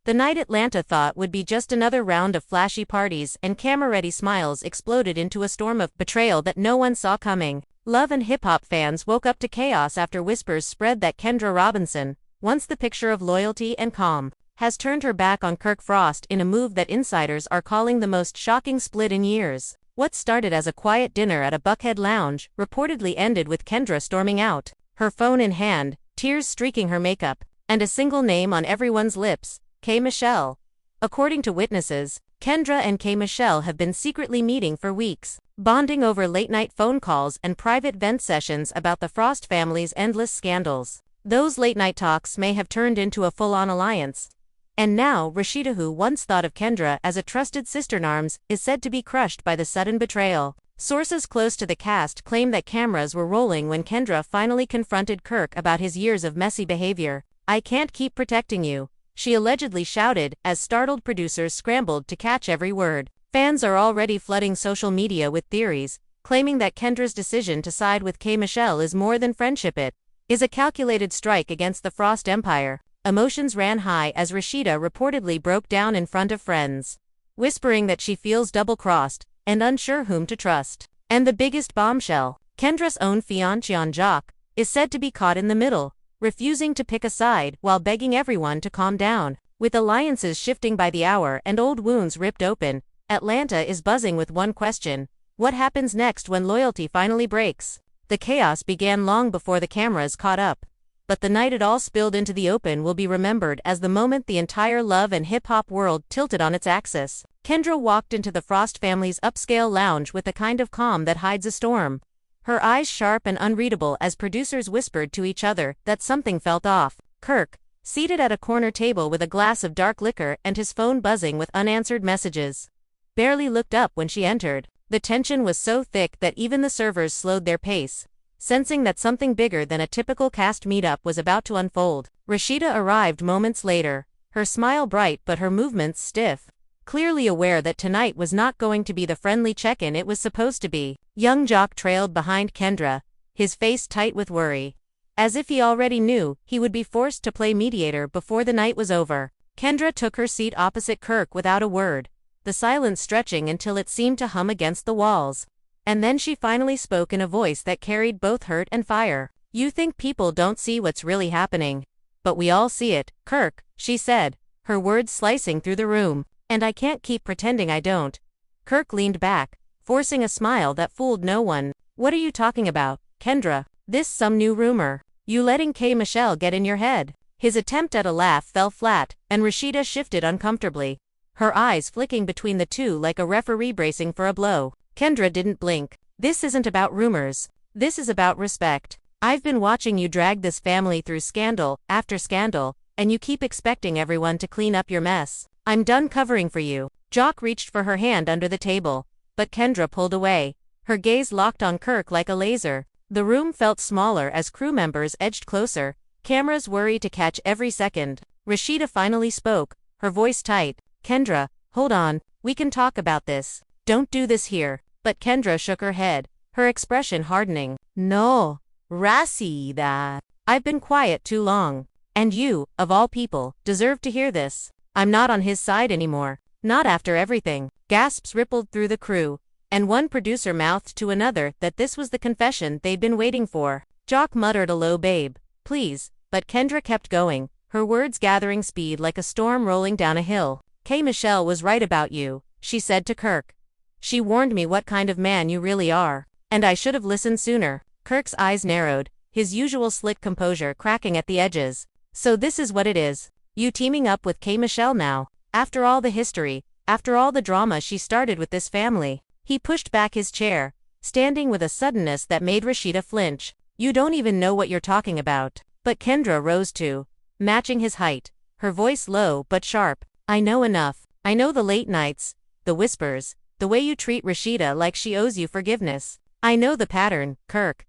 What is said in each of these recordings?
The night Atlanta thought would be just another round of flashy parties and camera-ready smiles exploded into a storm of betrayal that no one saw coming. Love and hip-hop fans woke up to chaos after whispers spread that Kendra Robinson, once the picture of loyalty and calm, has turned her back on Kirk Frost in a move that insiders are calling the most shocking split in years. What started as a quiet dinner at a Buckhead lounge reportedly ended with Kendra storming out, her phone in hand, tears streaking her makeup, and a single name on everyone's lips, K. Michelle. According to witnesses, Kendra and K. Michelle have been secretly meeting for weeks, bonding over late-night phone calls and private vent sessions about the Frost family's endless scandals. Those late-night talks may have turned into a full-on alliance. And now, Rasheeda, who once thought of Kendra as a trusted sister-in-arms, is said to be crushed by the sudden betrayal. Sources close to the cast claim that cameras were rolling when Kendra finally confronted Kirk about his years of messy behavior. "I can't keep protecting you," she allegedly shouted, as startled producers scrambled to catch every word. Fans are already flooding social media with theories, claiming that Kendra's decision to side with K. Michelle is more than friendship. It is a calculated strike against the Frost empire. Emotions ran high as Rasheeda reportedly broke down in front of friends, whispering that she feels double-crossed and unsure whom to trust. And the biggest bombshell, Kendra's own fiancé Jock, is said to be caught in the middle, refusing to pick a side while begging everyone to calm down. With alliances shifting by the hour and old wounds ripped open, Atlanta is buzzing with one question: what happens next when loyalty finally breaks? The chaos began long before the cameras caught up, but the night it all spilled into the open will be remembered as the moment the entire love and hip-hop world tilted on its axis. Kendra walked into the Frost family's upscale lounge with the kind of calm that hides a storm, her eyes sharp and unreadable as producers whispered to each other that something felt off. Kirk, seated at a corner table with a glass of dark liquor and his phone buzzing with unanswered messages, barely looked up when she entered. The tension was so thick that even the servers slowed their pace, sensing that something bigger than a typical cast meetup was about to unfold. Rasheeda arrived moments later, her smile bright but her movements stiff, clearly aware that tonight was not going to be the friendly check-in it was supposed to be. Young Jock trailed behind Kendra, his face tight with worry, as if he already knew he would be forced to play mediator before the night was over. Kendra took her seat opposite Kirk without a word, the silence stretching until it seemed to hum against the walls. And then she finally spoke in a voice that carried both hurt and fire. "You think people don't see what's really happening. But we all see it, Kirk," she said, her words slicing through the room. "And I can't keep pretending I don't." Kirk leaned back, forcing a smile that fooled no one. "What are you talking about, Kendra? This some new rumor? You letting K. Michelle get in your head?" His attempt at a laugh fell flat, and Rasheeda shifted uncomfortably, her eyes flicking between the two like a referee bracing for a blow. Kendra didn't blink. "This isn't about rumors. This is about respect. I've been watching you drag this family through scandal after scandal, and you keep expecting everyone to clean up your mess. I'm done covering for you." Jock reached for her hand under the table, but Kendra pulled away, her gaze locked on Kirk like a laser. The room felt smaller as crew members edged closer, cameras worried to catch every second. Rasheeda finally spoke, her voice tight. "Kendra, hold on, we can talk about this. Don't do this here." But Kendra shook her head, her expression hardening. "No, Rasheeda. I've been quiet too long. And you, of all people, deserve to hear this. I'm not on his side anymore. Not after everything." Gasps rippled through the crew, and one producer mouthed to another that this was the confession they'd been waiting for. Jock muttered a low "babe, please," but Kendra kept going, her words gathering speed like a storm rolling down a hill. "K. Michelle was right about you," she said to Kirk. "She warned me what kind of man you really are. And I should have listened sooner." Kirk's eyes narrowed, his usual slick composure cracking at the edges. "So this is what it is. You teaming up with K. Michelle now? After all the history, after all the drama she started with this family?" He pushed back his chair, standing with a suddenness that made Rasheeda flinch. "You don't even know what you're talking about." But Kendra rose too, matching his height, her voice low but sharp. "I know enough. I know the late nights, the whispers, the way you treat Rasheeda like she owes you forgiveness. I know the pattern, Kirk.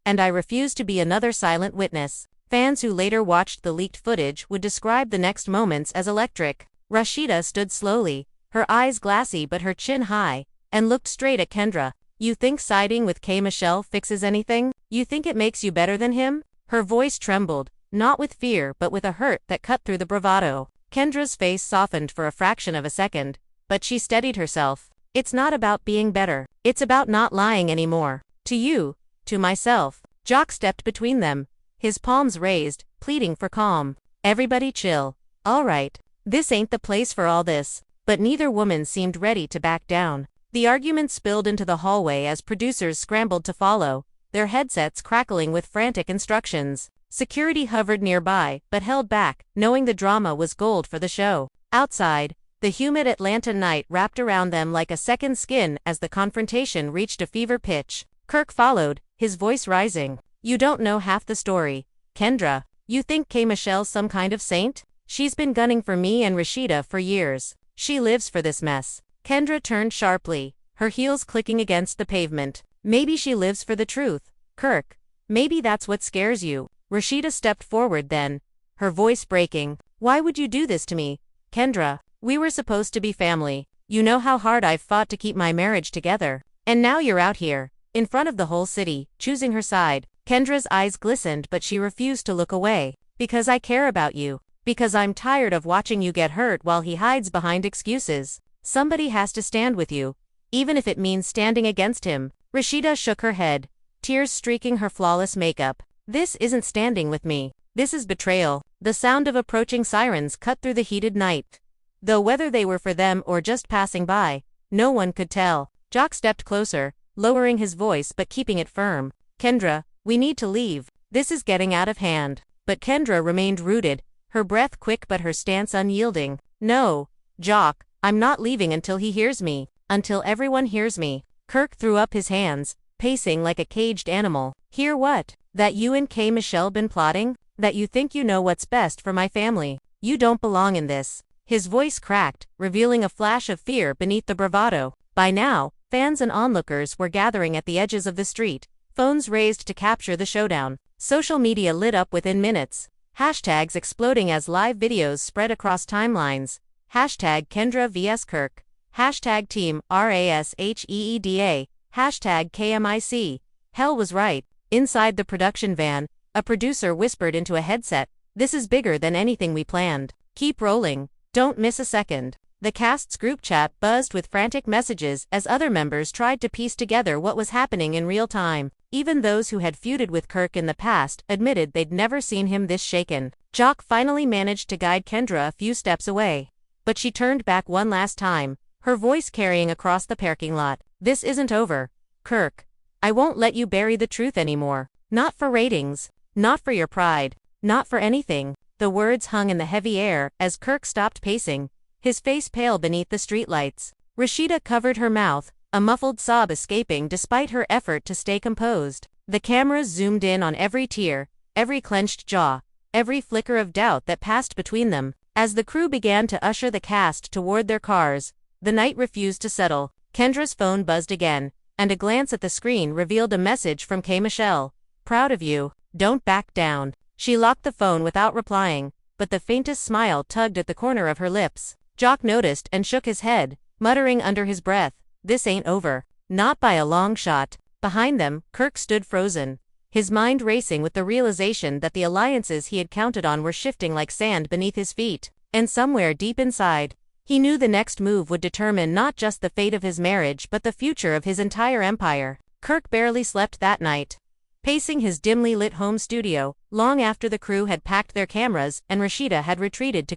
And I refuse to be another silent witness." Fans who later watched the leaked footage would describe the next moments as electric. Rasheeda stood slowly, her eyes glassy but her chin high, and looked straight at Kendra. "You think siding with K. Michelle fixes anything? You think it makes you better than him?" Her voice trembled, not with fear but with a hurt that cut through the bravado. Kendra's face softened for a fraction of a second, but she steadied herself. It's not about being better. It's about not lying anymore. To you, to myself. Jock stepped between them, his palms raised, pleading for calm. Everybody chill. All right. This ain't the place for all this. But neither woman seemed ready to back down. The argument spilled into the hallway as producers scrambled to follow, their headsets crackling with frantic instructions. Security hovered nearby, but held back, knowing the drama was gold for the show. Outside, the humid Atlanta night wrapped around them like a second skin as the confrontation reached a fever pitch. Kirk followed, his voice rising. You don't know half the story. Kendra, you think K. Michelle's some kind of saint? She's been gunning for me and Rasheeda for years. She lives for this mess. Kendra turned sharply, her heels clicking against the pavement. Maybe she lives for the truth. Kirk, maybe that's what scares you. Rasheeda stepped forward then, her voice breaking. Why would you do this to me? Kendra, we were supposed to be family. You know how hard I've fought to keep my marriage together. And now you're out here, in front of the whole city, choosing her side. Kendra's eyes glistened but she refused to look away. Because I care about you. Because I'm tired of watching you get hurt while he hides behind excuses. Somebody has to stand with you, even if it means standing against him. Rasheeda shook her head, tears streaking her flawless makeup. This isn't standing with me. This is betrayal. The sound of approaching sirens cut through the heated night. Though whether they were for them or just passing by, no one could tell. Jock stepped closer, lowering his voice but keeping it firm. Kendra, we need to leave. This is getting out of hand. But Kendra remained rooted, her breath quick but her stance unyielding. No, Jock, I'm not leaving until he hears me. Until everyone hears me. Kirk threw up his hands, pacing like a caged animal. Hear what? That you and K. Michelle been plotting? That you think you know what's best for my family? You don't belong in this. His voice cracked, revealing a flash of fear beneath the bravado. By now, fans and onlookers were gathering at the edges of the street, phones raised to capture the showdown. Social media lit up within minutes. Hashtags exploding as live videos spread across timelines. Hashtag Kendra vs Kirk. Hashtag Team RASHEEDA. Hashtag KMIC. Hell was right. Inside the production van, a producer whispered into a headset, "This is bigger than anything we planned. Keep rolling. Don't miss a second." The cast's group chat buzzed with frantic messages as other members tried to piece together what was happening in real time. Even those who had feuded with Kirk in the past admitted they'd never seen him this shaken. Jock finally managed to guide Kendra a few steps away. But she turned back one last time, her voice carrying across the parking lot. "This isn't over. Kirk. I won't let you bury the truth anymore. Not for ratings. Not for your pride. Not for anything." The words hung in the heavy air as Kirk stopped pacing, his face pale beneath the streetlights. Rasheeda covered her mouth, a muffled sob escaping despite her effort to stay composed. The cameras zoomed in on every tear, every clenched jaw, every flicker of doubt that passed between them. As the crew began to usher the cast toward their cars, the night refused to settle. Kendra's phone buzzed again, and a glance at the screen revealed a message from K. Michelle. "Proud of you. Don't back down." She locked the phone without replying, but the faintest smile tugged at the corner of her lips. Jock noticed and shook his head, muttering under his breath, "This ain't over." Not by a long shot. Behind them, Kirk stood frozen, his mind racing with the realization that the alliances he had counted on were shifting like sand beneath his feet. And somewhere deep inside, he knew the next move would determine not just the fate of his marriage but the future of his entire empire. Kirk barely slept that night, pacing his dimly lit home studio, long after the crew had packed their cameras and Rasheeda had retreated to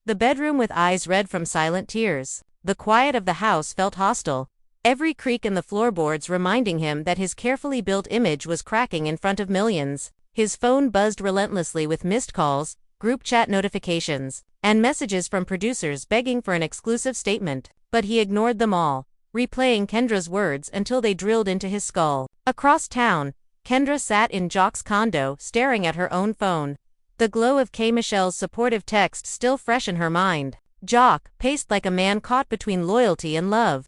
the bedroom with eyes red from silent tears. The quiet of the house felt hostile, every creak in the floorboards reminding him that his carefully built image was cracking in front of millions. His phone buzzed relentlessly with missed calls, group chat notifications, and messages from producers begging for an exclusive statement. But he ignored them all, replaying Kendra's words until they drilled into his skull. Across town, Kendra sat in Jock's condo staring at her own phone, the glow of K. Michelle's supportive text still fresh in her mind. Jock paced like a man caught between loyalty and love,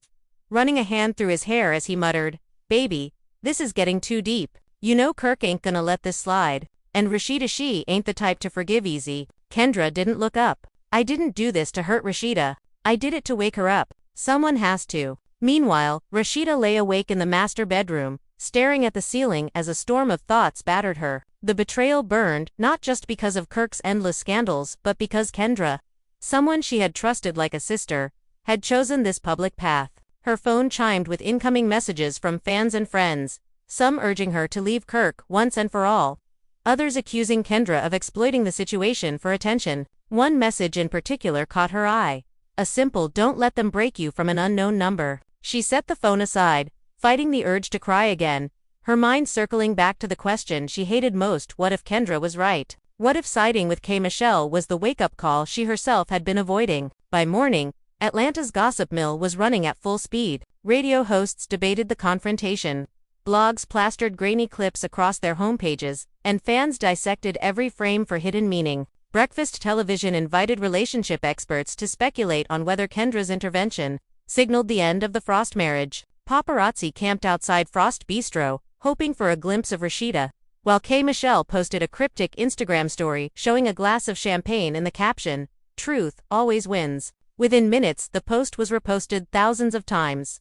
running a hand through his hair as he muttered, "Baby, this is getting too deep. You know Kirk ain't gonna let this slide. And Rasheeda, she ain't the type to forgive easy." Kendra didn't look up. "I didn't do this to hurt Rasheeda. I did it to wake her up. Someone has to." Meanwhile, Rasheeda lay awake in the master bedroom, staring at the ceiling as a storm of thoughts battered her. The betrayal burned, not just because of Kirk's endless scandals, but because Kendra Someone she had trusted like a sister, had chosen this public path. Her phone chimed with incoming messages from fans and friends, some urging her to leave Kirk once and for all, others accusing Kendra of exploiting the situation for attention. One message in particular caught her eye. A simple "don't let them break you" from an unknown number. She set the phone aside, fighting the urge to cry again, her mind circling back to the question she hated most: what if Kendra was right? What if siding with K. Michelle was the wake-up call she herself had been avoiding? By morning, Atlanta's gossip mill was running at full speed. Radio hosts debated the confrontation, blogs plastered grainy clips across their homepages, and fans dissected every frame for hidden meaning. Breakfast television invited relationship experts to speculate on whether Kendra's intervention signaled the end of the Frost marriage. Paparazzi camped outside Frost Bistro, hoping for a glimpse of Rasheeda, while K. Michelle posted a cryptic Instagram story showing a glass of champagne in the caption, "Truth always wins." Within minutes, the post was reposted thousands of times,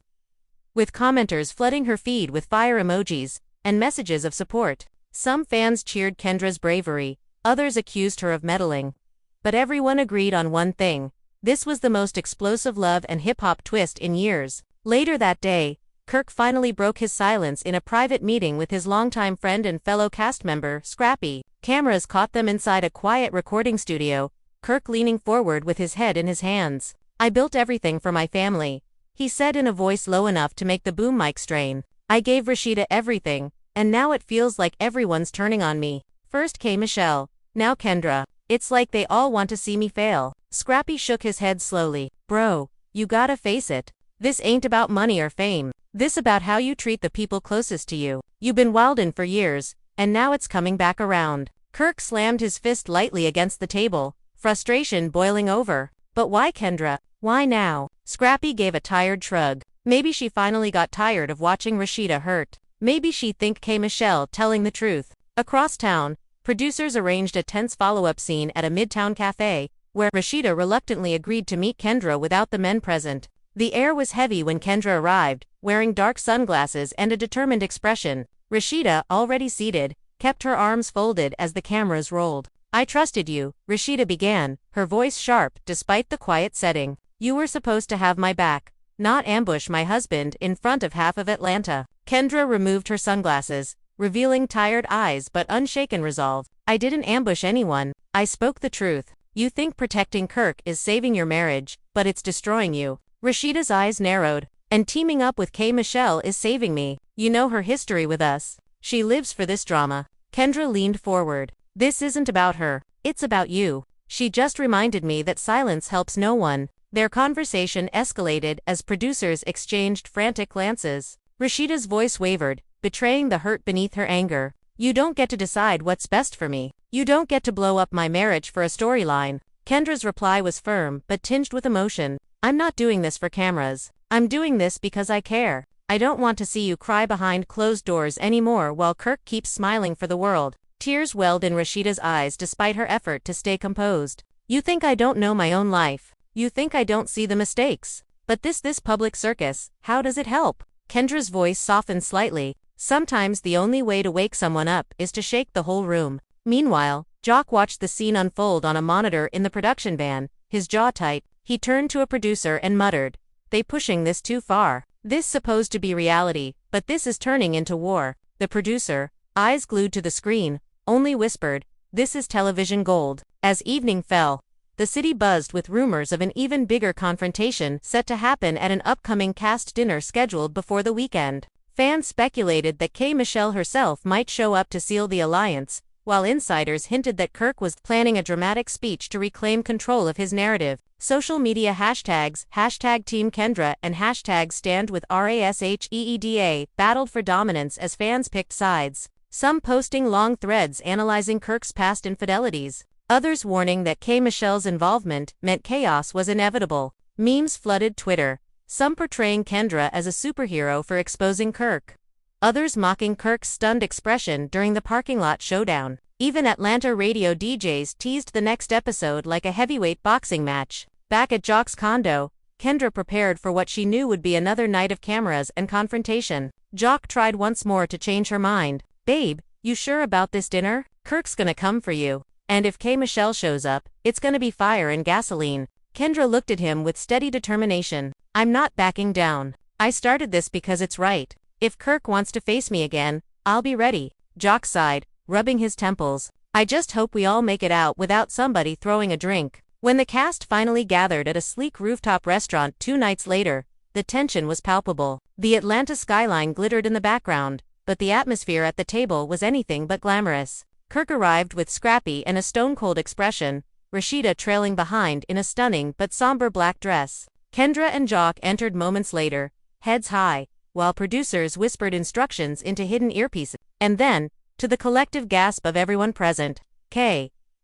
with commenters flooding her feed with fire emojis and messages of support. Some fans cheered Kendra's bravery, others accused her of meddling. But everyone agreed on one thing: this was the most explosive love and hip-hop twist in years. Later that day, Kirk finally broke his silence in a private meeting with his longtime friend and fellow cast member, Scrappy. Cameras caught them inside a quiet recording studio, Kirk leaning forward with his head in his hands. "I built everything for my family," he said in a voice low enough to make the boom mic strain. "I gave Rasheeda everything, and now it feels like everyone's turning on me. First K. Michelle, now Kendra. It's like they all want to see me fail." Scrappy shook his head slowly. "Bro, you gotta face it. This ain't about money or fame. This about how you treat the people closest to you. You've been wildin' for years, and now it's coming back around." Kirk slammed his fist lightly against the table, frustration boiling over. "But why Kendra? Why now?" Scrappy gave a tired shrug. Maybe she finally got tired of watching Rasheeda hurt. Maybe she think K. Michelle telling the truth. Across town, producers arranged a tense follow-up scene at a midtown cafe, where Rasheeda reluctantly agreed to meet Kendra without the men present. The air was heavy when Kendra arrived, wearing dark sunglasses and a determined expression. Rasheeda, already seated, kept her arms folded as the cameras rolled. "I trusted you," Rasheeda began, her voice sharp despite the quiet setting. "You were supposed to have my back, not ambush my husband in front of half of Atlanta." Kendra removed her sunglasses, revealing tired eyes but unshaken resolve. "I didn't ambush anyone. I spoke the truth. You think protecting Kirk is saving your marriage, but it's destroying you." Rasheeda's eyes narrowed. "And teaming up with K. Michelle is saving me. You know her history with us. She lives for this drama." Kendra leaned forward. "This isn't about her. It's about you. She just reminded me that silence helps no one." Their conversation escalated as producers exchanged frantic glances. Rasheeda's voice wavered, betraying the hurt beneath her anger. "You don't get to decide what's best for me. You don't get to blow up my marriage for a storyline." Kendra's reply was firm but tinged with emotion. "I'm not doing this for cameras. I'm doing this because I care. I don't want to see you cry behind closed doors anymore while Kirk keeps smiling for the world." Tears welled in Rasheeda's eyes despite her effort to stay composed. "You think I don't know my own life. You think I don't see the mistakes. But this public circus, how does it help?" Kendra's voice softened slightly. "Sometimes the only way to wake someone up is to shake the whole room." Meanwhile, Jock watched the scene unfold on a monitor in the production van, his jaw tight. He turned to a producer and muttered, "They pushing this too far. This supposed to be reality, but this is turning into war." The producer, eyes glued to the screen, only whispered, "This is television gold." As evening fell, the city buzzed with rumors of an even bigger confrontation set to happen at an upcoming cast dinner scheduled before the weekend. Fans speculated that K. Michelle herself might show up to seal the alliance, while insiders hinted that Kirk was planning a dramatic speech to reclaim control of his narrative. Social media hashtags, #TeamKendra and #StandWithRasheeda, battled for dominance as fans picked sides. Some posting long threads analyzing Kirk's past infidelities, others warning that K. Michelle's involvement meant chaos was inevitable. Memes flooded Twitter, some portraying Kendra as a superhero for exposing Kirk, others mocking Kirk's stunned expression during the parking lot showdown. Even Atlanta radio DJs teased the next episode like a heavyweight boxing match. Back at Jock's condo, Kendra prepared for what she knew would be another night of cameras and confrontation. Jock tried once more to change her mind. "Babe, you sure about this dinner? Kirk's gonna come for you. And if K. Michelle shows up, it's gonna be fire and gasoline." Kendra looked at him with steady determination. I'm not backing down. I started this because it's right. If Kirk wants to face me again, I'll be ready. Jock sighed, rubbing his temples. I just hope we all make it out without somebody throwing a drink. When the cast finally gathered at a sleek rooftop restaurant 2 nights later, the tension was palpable. The Atlanta skyline glittered in the background, but the atmosphere at the table was anything but glamorous. Kirk arrived with Scrappy and a stone-cold expression, Rasheeda trailing behind in a stunning but somber black dress. Kendra and Jock entered moments later, heads high, while producers whispered instructions into hidden earpieces. And then, to the collective gasp of everyone present,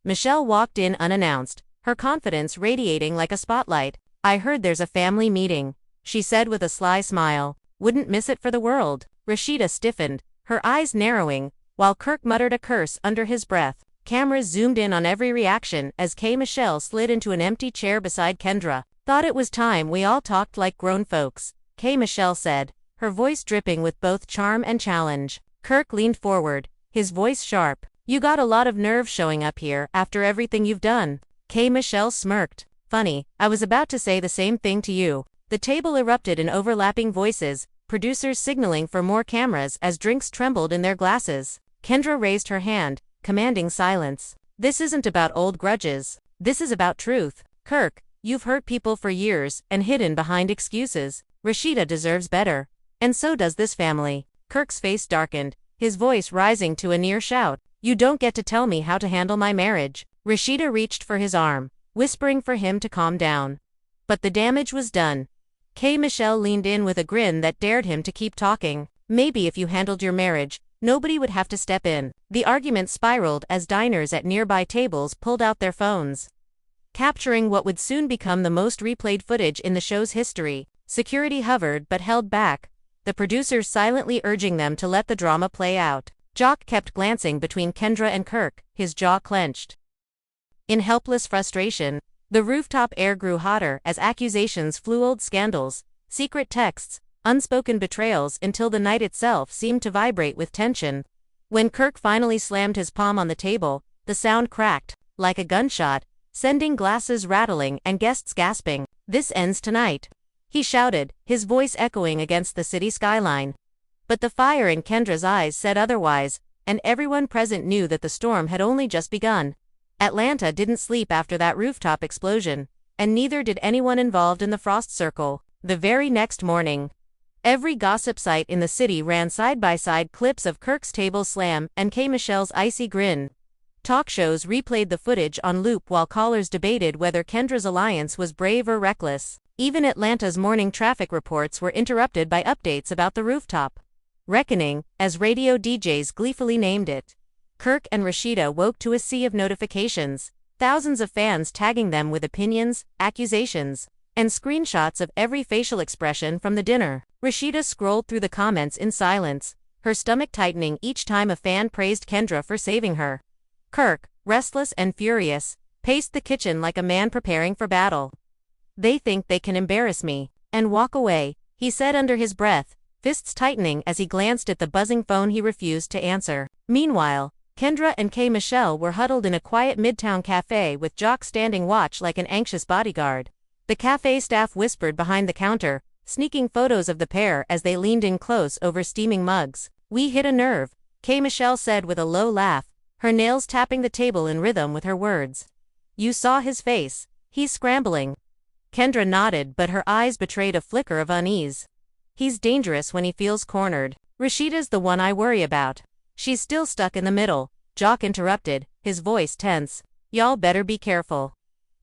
Michelle walked in unannounced, her confidence radiating like a spotlight. I heard there's a family meeting, she said with a sly smile. Wouldn't miss it for the world. Rasheeda stiffened, her eyes narrowing, while Kirk muttered a curse under his breath. Cameras zoomed in on every reaction as Michelle slid into an empty chair beside Kendra. Thought it was time we all talked like grown folks, Michelle said, her voice dripping with both charm and challenge. Kirk leaned forward, his voice sharp. You got a lot of nerve showing up here after everything you've done. Michelle smirked. Funny, I was about to say the same thing to you. The table erupted in overlapping voices, producers signaling for more cameras as drinks trembled in their glasses. Kendra raised her hand, commanding silence. This isn't about old grudges. This is about truth. Kirk, you've hurt people for years and hidden behind excuses. Rasheeda deserves better. And so does this family. Kirk's face darkened, his voice rising to a near shout. You don't get to tell me how to handle my marriage. Rasheeda reached for his arm, whispering for him to calm down. But the damage was done. Michelle leaned in with a grin that dared him to keep talking. Maybe if you handled your marriage, nobody would have to step in. The argument spiraled as diners at nearby tables pulled out their phones, capturing what would soon become the most replayed footage in the show's history. Security hovered but held back, the producers silently urging them to let the drama play out. Jock kept glancing between Kendra and Kirk, his jaw clenched. In helpless frustration, the rooftop air grew hotter as accusations flew. Old scandals, secret texts, unspoken betrayals, until the night itself seemed to vibrate with tension. When Kirk finally slammed his palm on the table, the sound cracked, like a gunshot, sending glasses rattling and guests gasping. This ends tonight, he shouted, his voice echoing against the city skyline. But the fire in Kendra's eyes said otherwise, and everyone present knew that the storm had only just begun. Atlanta didn't sleep after that rooftop explosion, and neither did anyone involved in the Frost Circle. The very next morning, every gossip site in the city ran side-by-side clips of Kirk's table slam and Michelle's icy grin. Talk shows replayed the footage on loop while callers debated whether Kendra's alliance was brave or reckless. Even Atlanta's morning traffic reports were interrupted by updates about the rooftop reckoning, as radio DJs gleefully named it. Kirk and Rasheeda woke to a sea of notifications, thousands of fans tagging them with opinions, accusations, and screenshots of every facial expression from the dinner. Rasheeda scrolled through the comments in silence, her stomach tightening each time a fan praised Kendra for saving her. Kirk, restless and furious, paced the kitchen like a man preparing for battle. They think they can embarrass me and walk away, he said under his breath, fists tightening as he glanced at the buzzing phone he refused to answer. Meanwhile, Kendra and Michelle were huddled in a quiet midtown cafe with Jock standing watch like an anxious bodyguard. The cafe staff whispered behind the counter, sneaking photos of the pair as they leaned in close over steaming mugs. We hit a nerve, Michelle said with a low laugh, her nails tapping the table in rhythm with her words. You saw his face. He's scrambling. Kendra nodded, but her eyes betrayed a flicker of unease. He's dangerous when he feels cornered. Rasheeda's the one I worry about. She's still stuck in the middle, Jock interrupted, his voice tense. Y'all better be careful.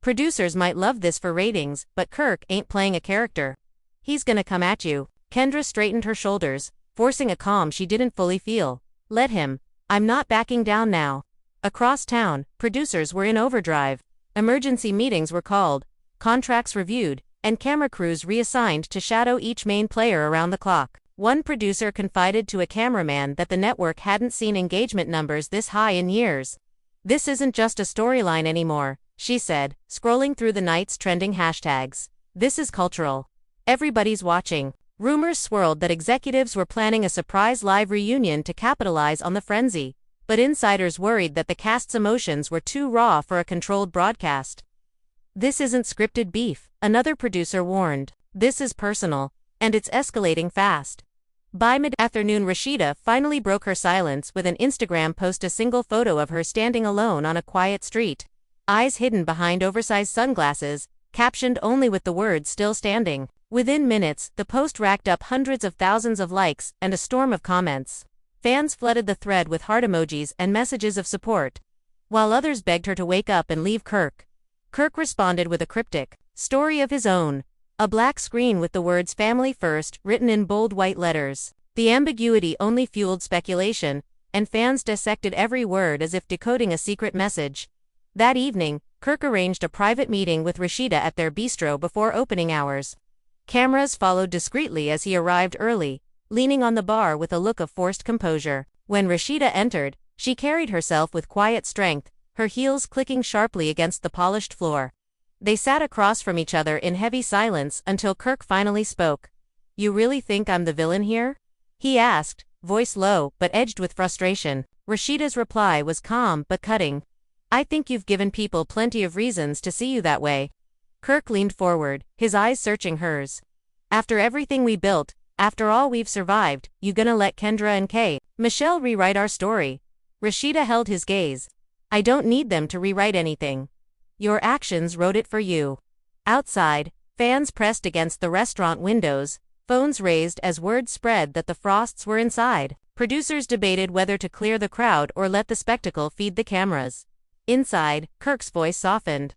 Producers might love this for ratings, but Kirk ain't playing a character. He's gonna come at you. Kendra straightened her shoulders, forcing a calm she didn't fully feel. Let him. I'm not backing down now. Across town, producers were in overdrive. Emergency meetings were called, contracts reviewed, and camera crews reassigned to shadow each main player around the clock. One producer confided to a cameraman that the network hadn't seen engagement numbers this high in years. This isn't just a storyline anymore, she said, scrolling through the night's trending hashtags. This is cultural. Everybody's watching. Rumors swirled that executives were planning a surprise live reunion to capitalize on the frenzy, but insiders worried that the cast's emotions were too raw for a controlled broadcast. "This isn't scripted beef," another producer warned. "This is personal. And it's escalating fast." By mid-afternoon, Rasheeda finally broke her silence with an Instagram post, a single photo of her standing alone on a quiet street, eyes hidden behind oversized sunglasses, captioned only with the words "still standing." Within minutes, the post racked up hundreds of thousands of likes and a storm of comments. Fans flooded the thread with heart emojis and messages of support, while others begged her to wake up and leave Kirk. Kirk responded with a cryptic story of his own, a black screen with the words "Family First" written in bold white letters. The ambiguity only fueled speculation, and fans dissected every word as if decoding a secret message. That evening, Kirk arranged a private meeting with Rasheeda at their bistro before opening hours. Cameras followed discreetly as he arrived early, leaning on the bar with a look of forced composure. When Rasheeda entered, she carried herself with quiet strength, her heels clicking sharply against the polished floor. They sat across from each other in heavy silence until Kirk finally spoke. "You really think I'm the villain here?" he asked, voice low but edged with frustration. Rasheeda's reply was calm but cutting. "I think you've given people plenty of reasons to see you that way." Kirk leaned forward, his eyes searching hers. "After everything we built, after all we've survived, you gonna let Kendra and Michelle rewrite our story?" Rasheeda held his gaze. "I don't need them to rewrite anything. Your actions wrote it for you." Outside, fans pressed against the restaurant windows, phones raised as word spread that the Frosts were inside. Producers debated whether to clear the crowd or let the spectacle feed the cameras. Inside, Kirk's voice softened.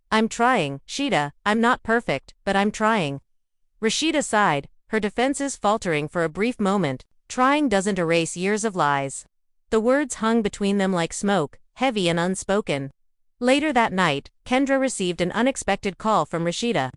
"I'm trying, Sheeda. I'm not perfect, but I'm trying." Rasheeda sighed, her defenses faltering for a brief moment. Trying doesn't erase years of lies. The words hung between them like smoke, heavy and unspoken. Later that night, Kendra received an unexpected call from Rasheeda.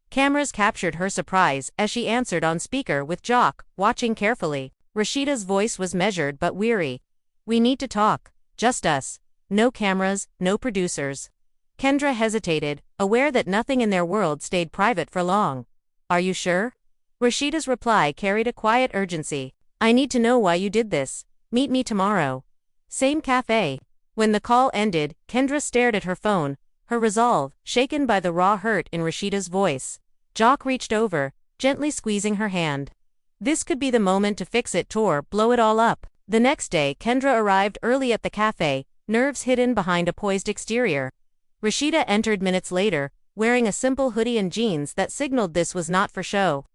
Cameras captured her surprise as she answered on speaker with Jock watching carefully. Rasheeda's voice was measured but weary. "We need to talk. Just us. No cameras, no producers." Kendra hesitated, aware that nothing in their world stayed private for long. "Are you sure?" Rasheeda's reply carried a quiet urgency. "I need to know why you did this. Meet me tomorrow. Same cafe." When the call ended, Kendra stared at her phone, her resolve shaken by the raw hurt in Rasheeda's voice. Jock reached over, gently squeezing her hand. This could be the moment to fix it or blow it all up. The next day, Kendra arrived early at the cafe, nerves hidden behind a poised exterior. Rasheeda entered minutes later, wearing a simple hoodie and jeans that signaled this was not for show.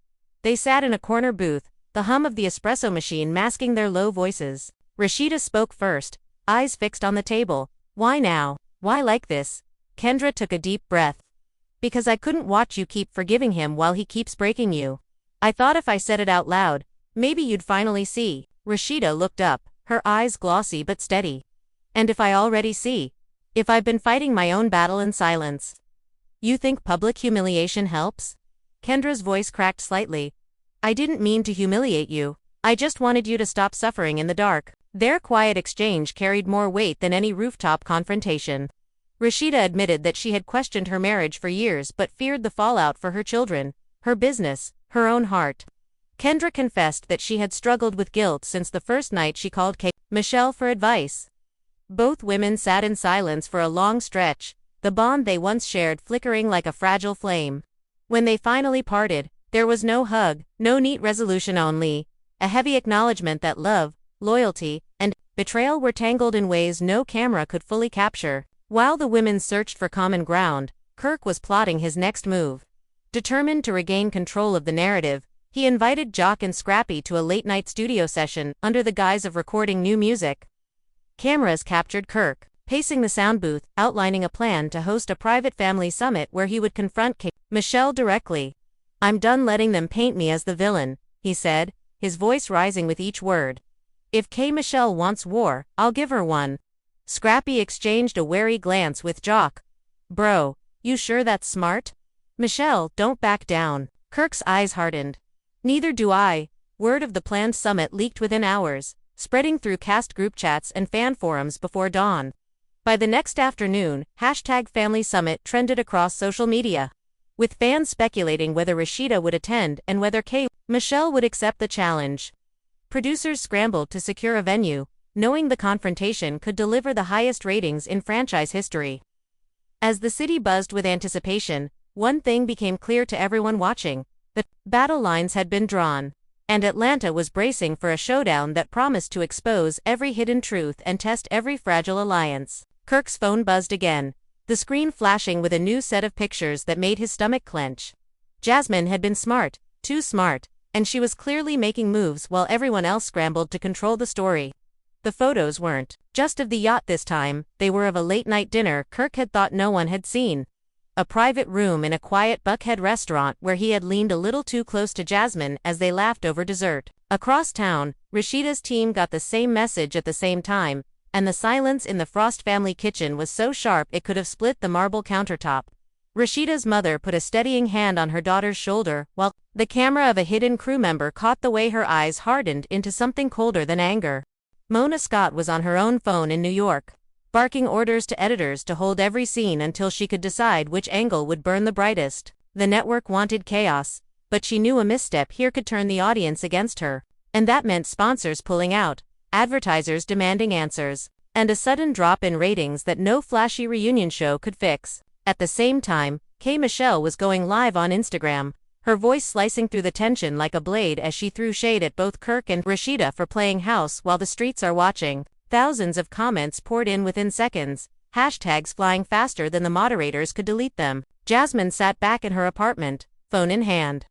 They sat in a corner booth, the hum of the espresso machine masking their low voices. Rasheeda spoke first, eyes fixed on the table. "Why now? Why like this?" Kendra took a deep breath. "Because I couldn't watch you keep forgiving him while he keeps breaking you. I thought if I said it out loud, maybe you'd finally see." Rasheeda looked up, her eyes glossy but steady. "And if I already see? If I've been fighting my own battle in silence? You think public humiliation helps?" Kendra's voice cracked slightly. "I didn't mean to humiliate you. I just wanted you to stop suffering in the dark." Their quiet exchange carried more weight than any rooftop confrontation. Rasheeda admitted that she had questioned her marriage for years but feared the fallout for her children, her business, her own heart. Kendra confessed that she had struggled with guilt since the first night she called Michelle for advice. Both women sat in silence for a long stretch, the bond they once shared flickering like a fragile flame. When they finally parted, there was no hug, no neat resolution, only a heavy acknowledgement that love, loyalty, and betrayal were tangled in ways no camera could fully capture. While the women searched for common ground, Kirk was plotting his next move. Determined to regain control of the narrative, he invited Jock and Scrappy to a late-night studio session under the guise of recording new music. Cameras captured Kirk, pacing the sound booth, outlining a plan to host a private family summit where he would confront Michelle directly. "I'm done letting them paint me as the villain," he said, his voice rising with each word. "If Michelle wants war, I'll give her one." Scrappy exchanged a wary glance with Jock. "Bro, you sure that's smart?" "Michelle, don't back down." Kirk's eyes hardened. "Neither do I." Word of the planned summit leaked within hours, spreading through cast group chats and fan forums before dawn. By the next afternoon, #FamilySummit trended across social media, with fans speculating whether Rasheeda would attend and whether Michelle would accept the challenge. Producers scrambled to secure a venue, knowing the confrontation could deliver the highest ratings in franchise history. As the city buzzed with anticipation, one thing became clear to everyone watching. The battle lines had been drawn, and Atlanta was bracing for a showdown that promised to expose every hidden truth and test every fragile alliance. Kirk's phone buzzed again, the screen flashing with a new set of pictures that made his stomach clench. Jasmine had been smart, too smart, and she was clearly making moves while everyone else scrambled to control the story. The photos weren't just of the yacht this time, they were of a late-night dinner Kirk had thought no one had seen. A private room in a quiet Buckhead restaurant where he had leaned a little too close to Jasmine as they laughed over dessert. Across town, Rasheeda's team got the same message at the same time, and the silence in the Frost family kitchen was so sharp it could have split the marble countertop. Rasheeda's mother put a steadying hand on her daughter's shoulder, while the camera of a hidden crew member caught the way her eyes hardened into something colder than anger. Mona Scott was on her own phone in New York, barking orders to editors to hold every scene until she could decide which angle would burn the brightest. The network wanted chaos, but she knew a misstep here could turn the audience against her, and that meant sponsors pulling out, advertisers demanding answers, and a sudden drop in ratings that no flashy reunion show could fix. At the same time, K. Michelle was going live on Instagram, her voice slicing through the tension like a blade as she threw shade at both Kirk and Rasheeda for playing house while the streets are watching. Thousands of comments poured in within seconds, hashtags flying faster than the moderators could delete them. Jasmine sat back in her apartment, phone in hand,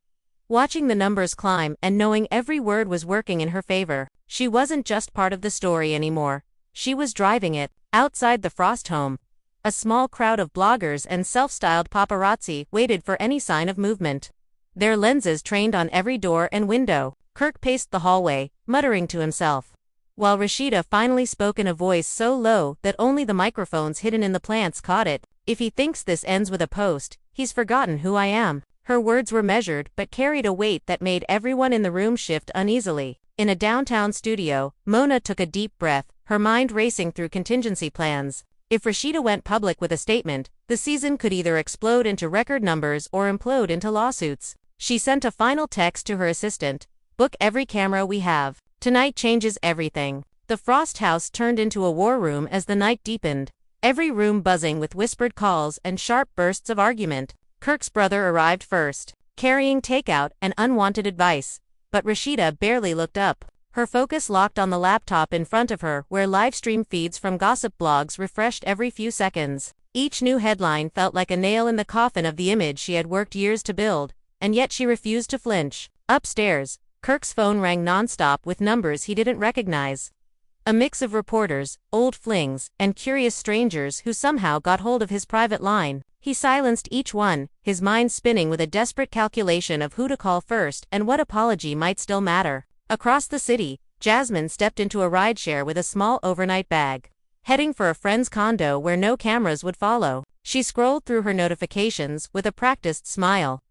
watching the numbers climb and knowing every word was working in her favor. She wasn't just part of the story anymore, she was driving it. Outside the Frost home, a small crowd of bloggers and self-styled paparazzi waited for any sign of movement, their lenses trained on every door and window. Kirk paced the hallway, muttering to himself, while Rasheeda finally spoke in a voice so low that only the microphones hidden in the plants caught it. "If he thinks this ends with a post, he's forgotten who I am." Her words were measured but carried a weight that made everyone in the room shift uneasily. In a downtown studio, Mona took a deep breath, her mind racing through contingency plans. If Rasheeda went public with a statement, the season could either explode into record numbers or implode into lawsuits. She sent a final text to her assistant, "Book every camera we have. Tonight changes everything." The Frost house turned into a war room as the night deepened, every room buzzing with whispered calls and sharp bursts of argument. Kirk's brother arrived first, carrying takeout and unwanted advice, but Rasheeda barely looked up, her focus locked on the laptop in front of her where livestream feeds from gossip blogs refreshed every few seconds. Each new headline felt like a nail in the coffin of the image she had worked years to build, and yet she refused to flinch. Upstairs, Kirk's phone rang nonstop with numbers he didn't recognize. A mix of reporters, old flings, and curious strangers who somehow got hold of his private line. He silenced each one, his mind spinning with a desperate calculation of who to call first and what apology might still matter. Across the city, Jasmine stepped into a rideshare with a small overnight bag, heading for a friend's condo where no cameras would follow. She scrolled through her notifications with a practiced smile,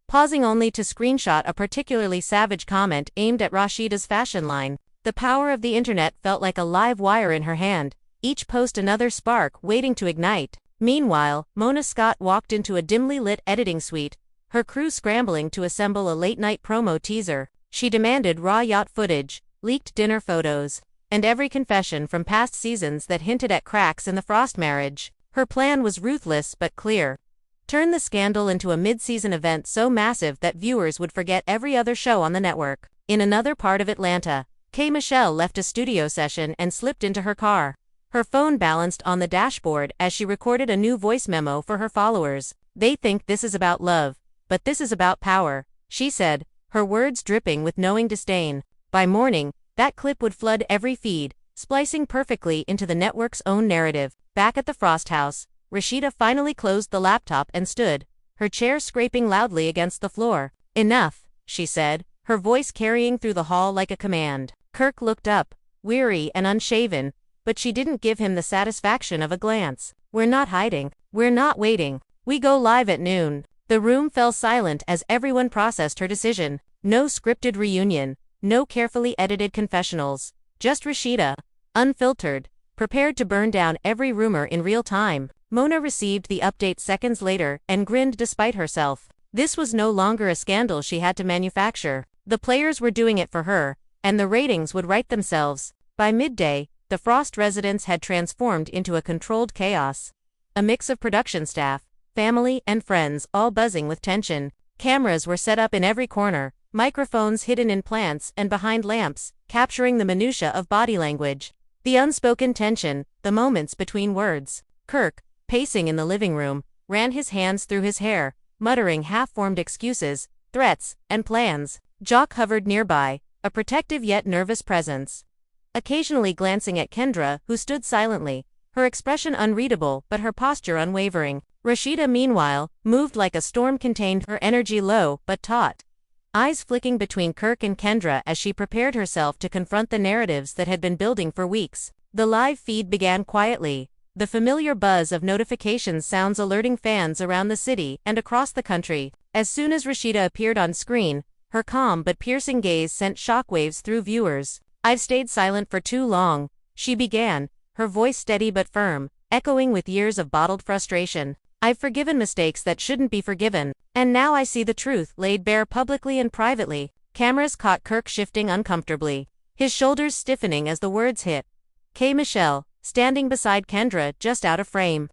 pausing only to screenshot a particularly savage comment aimed at Rasheeda's fashion line. The power of the internet felt like a live wire in her hand, each post another spark waiting to ignite. Meanwhile, Mona Scott walked into a dimly lit editing suite, her crew scrambling to assemble a late-night promo teaser. She demanded raw yacht footage, leaked dinner photos, and every confession from past seasons that hinted at cracks in the Frost marriage. Her plan was ruthless but clear. Turn the scandal into a mid-season event so massive that viewers would forget every other show on the network. In another part of Atlanta, K. Michelle left a studio session and slipped into her car. Her phone balanced on the dashboard as she recorded a new voice memo for her followers. "They think this is about love, but this is about power," she said, her words dripping with knowing disdain. By morning, that clip would flood every feed, splicing perfectly into the network's own narrative. Back at the Frost house, Rasheeda finally closed the laptop and stood, her chair scraping loudly against the floor. "Enough," she said, her voice carrying through the hall like a command. Kirk looked up, weary and unshaven, but she didn't give him the satisfaction of a glance. "We're not hiding. We're not waiting. We go live at noon." The room fell silent as everyone processed her decision. No scripted reunion, no carefully edited confessionals, just Rasheeda, unfiltered, prepared to burn down every rumor in real time. Mona received the update seconds later and grinned despite herself. This was no longer a scandal she had to manufacture. The players were doing it for her, and the ratings would write themselves. By midday, the Frost residence had transformed into a controlled chaos. A mix of production staff, family, and friends, all buzzing with tension. Cameras were set up in every corner, microphones hidden in plants and behind lamps, capturing the minutiae of body language. The unspoken tension, the moments between words. Kirk, pacing in the living room, ran his hands through his hair, muttering half-formed excuses, threats, and plans. Jock hovered nearby, a protective yet nervous presence, occasionally glancing at Kendra, who stood silently, her expression unreadable but her posture unwavering. Rasheeda, meanwhile, moved like a storm contained, her energy low but taut, eyes flicking between Kirk and Kendra as she prepared herself to confront the narratives that had been building for weeks. The live feed began quietly, the familiar buzz of notifications sounds alerting fans around the city and across the country. As soon as Rasheeda appeared on screen, her calm but piercing gaze sent shockwaves through viewers. "I've stayed silent for too long," she began, her voice steady but firm, echoing with years of bottled frustration. "I've forgiven mistakes that shouldn't be forgiven, and now I see the truth laid bare publicly and privately." Cameras caught Kirk shifting uncomfortably, his shoulders stiffening as the words hit. Michelle, standing beside Kendra just out of frame,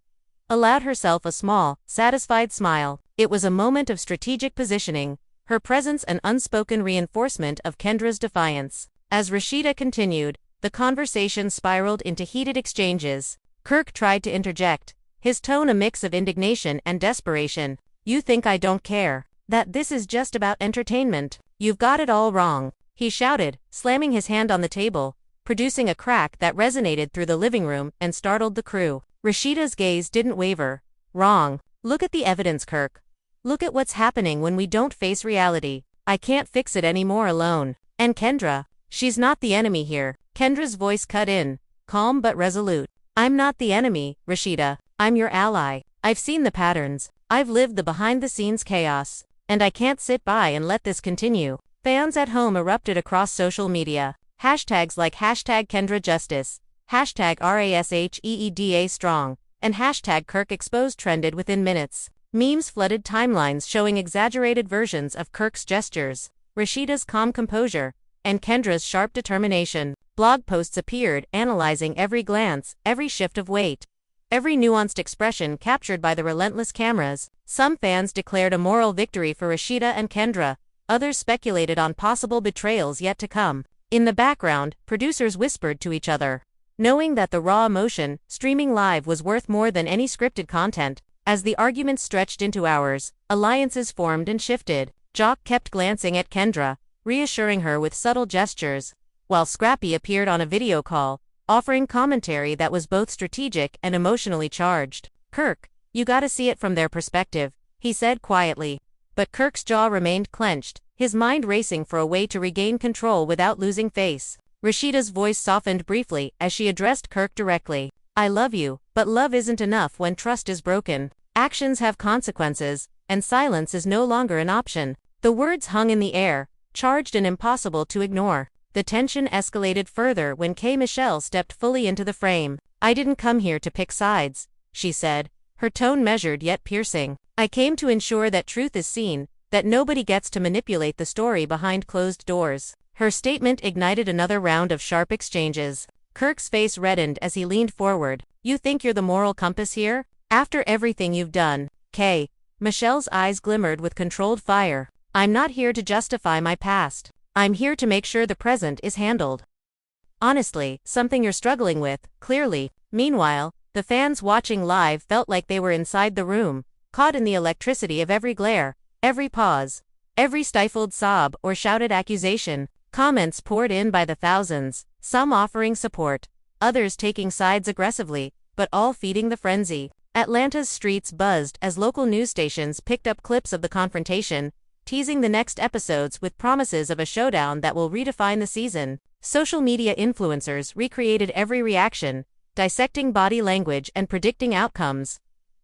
allowed herself a small, satisfied smile. It was a moment of strategic positioning, her presence an unspoken reinforcement of Kendra's defiance. As Rasheeda continued, the conversation spiraled into heated exchanges. Kirk tried to interject, his tone a mix of indignation and desperation. "You think I don't care? That this is just about entertainment? You've got it all wrong," he shouted, slamming his hand on the table, producing a crack that resonated through the living room and startled the crew. Rasheeda's gaze didn't waver. "Wrong. Look at the evidence, Kirk. Look at what's happening when we don't face reality. I can't fix it anymore alone. And Kendra, she's not the enemy here." Kendra's voice cut in, calm but resolute. "I'm not the enemy, Rasheeda. I'm your ally. I've seen the patterns. I've lived the behind-the-scenes chaos. And I can't sit by and let this continue." Fans at home erupted across social media. Hashtags like #KendraJustice, #RASHEEDA and #KirkExposed trended within minutes. Memes flooded timelines showing exaggerated versions of Kirk's gestures, Rasheeda's calm composure, and Kendra's sharp determination. Blog posts appeared analyzing every glance, every shift of weight, every nuanced expression captured by the relentless cameras. Some fans declared a moral victory for Rasheeda and Kendra, others speculated on possible betrayals yet to come. In the background, producers whispered to each other, knowing that the raw emotion, streaming live, was worth more than any scripted content. As the arguments stretched into hours, alliances formed and shifted. Jock kept glancing at Kendra, reassuring her with subtle gestures, while Scrappy appeared on a video call, offering commentary that was both strategic and emotionally charged. "Kirk, you gotta see it from their perspective," he said quietly. But Kirk's jaw remained clenched, his mind racing for a way to regain control without losing face. Rasheeda's voice softened briefly as she addressed Kirk directly. "I love you, but love isn't enough when trust is broken. Actions have consequences, and silence is no longer an option." The words hung in the air, charged and impossible to ignore. The tension escalated further when Michelle stepped fully into the frame. "I didn't come here to pick sides," she said, her tone measured yet piercing. "I came to ensure that truth is seen, that nobody gets to manipulate the story behind closed doors." Her statement ignited another round of sharp exchanges. Kirk's face reddened as he leaned forward. "You think you're the moral compass here? After everything you've done?" Michelle's eyes glimmered with controlled fire. "I'm not here to justify my past. I'm here to make sure the present is handled. Honestly, something you're struggling with, clearly." Meanwhile, the fans watching live felt like they were inside the room, caught in the electricity of every glare, every pause, every stifled sob or shouted accusation. Comments poured in by the thousands, some offering support, others taking sides aggressively, but all feeding the frenzy. Atlanta's streets buzzed as local news stations picked up clips of the confrontation, teasing the next episodes with promises of a showdown that will redefine the season. Social media influencers recreated every reaction, dissecting body language and predicting outcomes,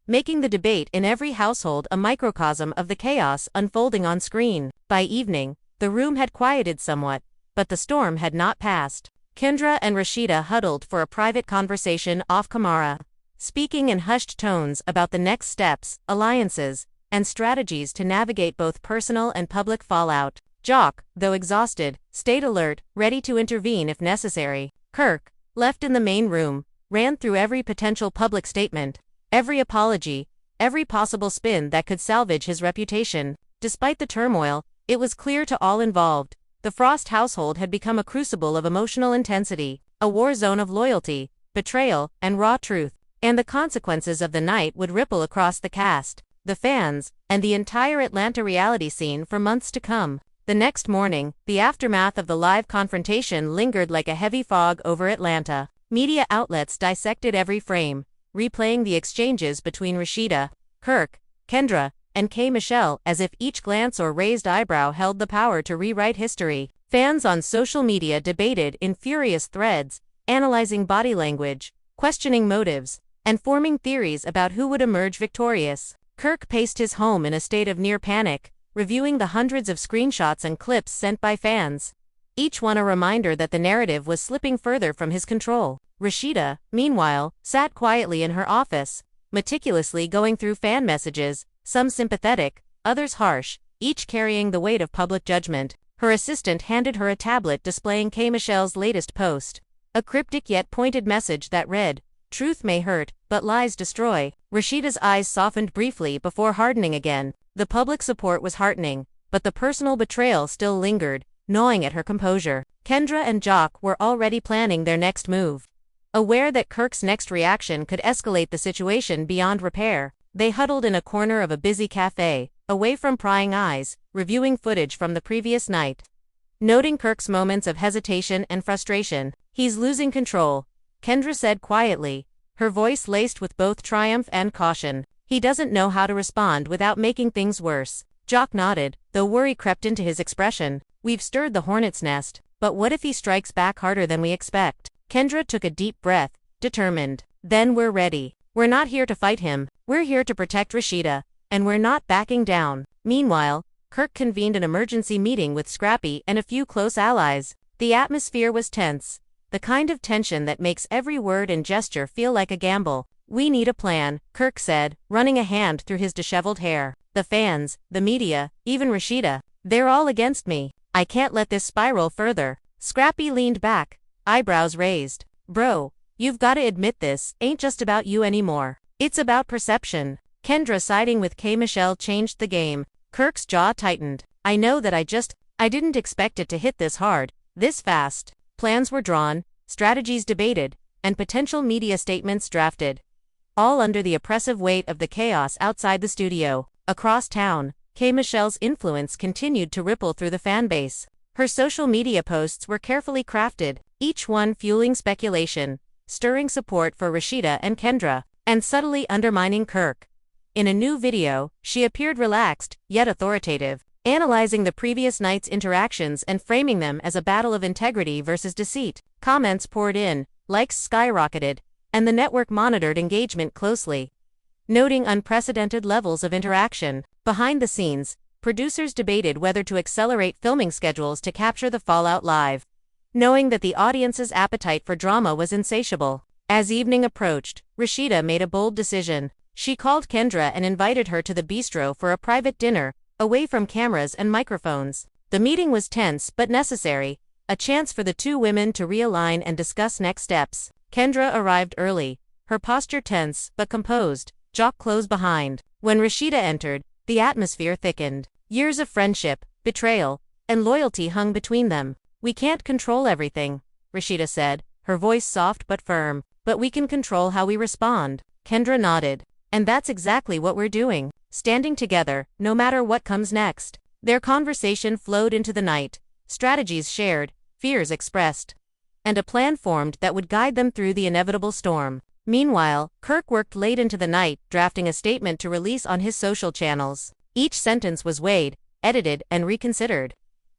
making the debate in every household a microcosm of the chaos unfolding on screen. By evening, the room had quieted somewhat, but the storm had not passed. Kendra and Rasheeda huddled for a private conversation off camera, speaking in hushed tones about the next steps, alliances, and strategies to navigate both personal and public fallout. Jock, though exhausted, stayed alert, ready to intervene if necessary. Kirk, left in the main room, ran through every potential public statement, every apology, every possible spin that could salvage his reputation. Despite the turmoil, it was clear to all involved. The Frost household had become a crucible of emotional intensity, a war zone of loyalty, betrayal, and raw truth. And the consequences of the night would ripple across the cast, the fans, and the entire Atlanta reality scene for months to come. The next morning, the aftermath of the live confrontation lingered like a heavy fog over Atlanta. Media outlets dissected every frame, replaying the exchanges between Rasheeda, Kirk, Kendra, and K. Michelle as if each glance or raised eyebrow held the power to rewrite history. Fans on social media debated in furious threads, analyzing body language, questioning motives, and forming theories about who would emerge victorious. Kirk paced his home in a state of near panic, reviewing the hundreds of screenshots and clips sent by fans, each one a reminder that the narrative was slipping further from his control. Rasheeda, meanwhile, sat quietly in her office, meticulously going through fan messages, some sympathetic, others harsh, each carrying the weight of public judgment. Her assistant handed her a tablet displaying K. Michelle's latest post, a cryptic yet pointed message that read, "Truth may hurt, but lies destroy." Rasheeda's eyes softened briefly before hardening again. The public support was heartening, but the personal betrayal still lingered, gnawing at her composure. Kendra and Jock were already planning their next move. Aware that Kirk's next reaction could escalate the situation beyond repair, they huddled in a corner of a busy cafe, away from prying eyes, reviewing footage from the previous night. Noting Kirk's moments of hesitation and frustration, "He's losing control," Kendra said quietly, her voice laced with both triumph and caution. "He doesn't know how to respond without making things worse." Jock nodded, though worry crept into his expression. "We've stirred the hornet's nest, but what if he strikes back harder than we expect?" Kendra took a deep breath, determined. "Then we're ready. We're not here to fight him, we're here to protect Rasheeda, and we're not backing down." Meanwhile, Kirk convened an emergency meeting with Scrappy and a few close allies. The atmosphere was tense, the kind of tension that makes every word and gesture feel like a gamble. "We need a plan," Kirk said, running a hand through his disheveled hair. "The fans, the media, even Rasheeda, they're all against me. I can't let this spiral further." Scrappy leaned back, eyebrows raised. "Bro, you've gotta admit this ain't just about you anymore. It's about perception." Kendra, siding with K. Michelle, changed the game. Kirk's jaw tightened. "I know that I didn't expect it to hit this hard, this fast." Plans were drawn, strategies debated, and potential media statements drafted, all under the oppressive weight of the chaos outside the studio. Across town, K. Michelle's influence continued to ripple through the fanbase. Her social media posts were carefully crafted, each one fueling speculation, stirring support for Rasheeda and Kendra, and subtly undermining Kirk. In a new video, she appeared relaxed, yet authoritative, analyzing the previous night's interactions and framing them as a battle of integrity versus deceit. Comments poured in, likes skyrocketed, and the network monitored engagement closely, noting unprecedented levels of interaction. Behind the scenes, producers debated whether to accelerate filming schedules to capture the fallout live, knowing that the audience's appetite for drama was insatiable. As evening approached, Rasheeda made a bold decision. She called Kendra and invited her to the bistro for a private dinner, away from cameras and microphones. The meeting was tense but necessary, a chance for the two women to realign and discuss next steps. Kendra arrived early, her posture tense but composed, Jock close behind. When Rasheeda entered, the atmosphere thickened. Years of friendship, betrayal, and loyalty hung between them. "We can't control everything," Rasheeda said, her voice soft but firm, "but we can control how we respond." Kendra nodded. "And that's exactly what we're doing, standing together, no matter what comes next." Their conversation flowed into the night, strategies shared, fears expressed, and a plan formed that would guide them through the inevitable storm. Meanwhile, Kirk worked late into the night, drafting a statement to release on his social channels. Each sentence was weighed, edited, and reconsidered,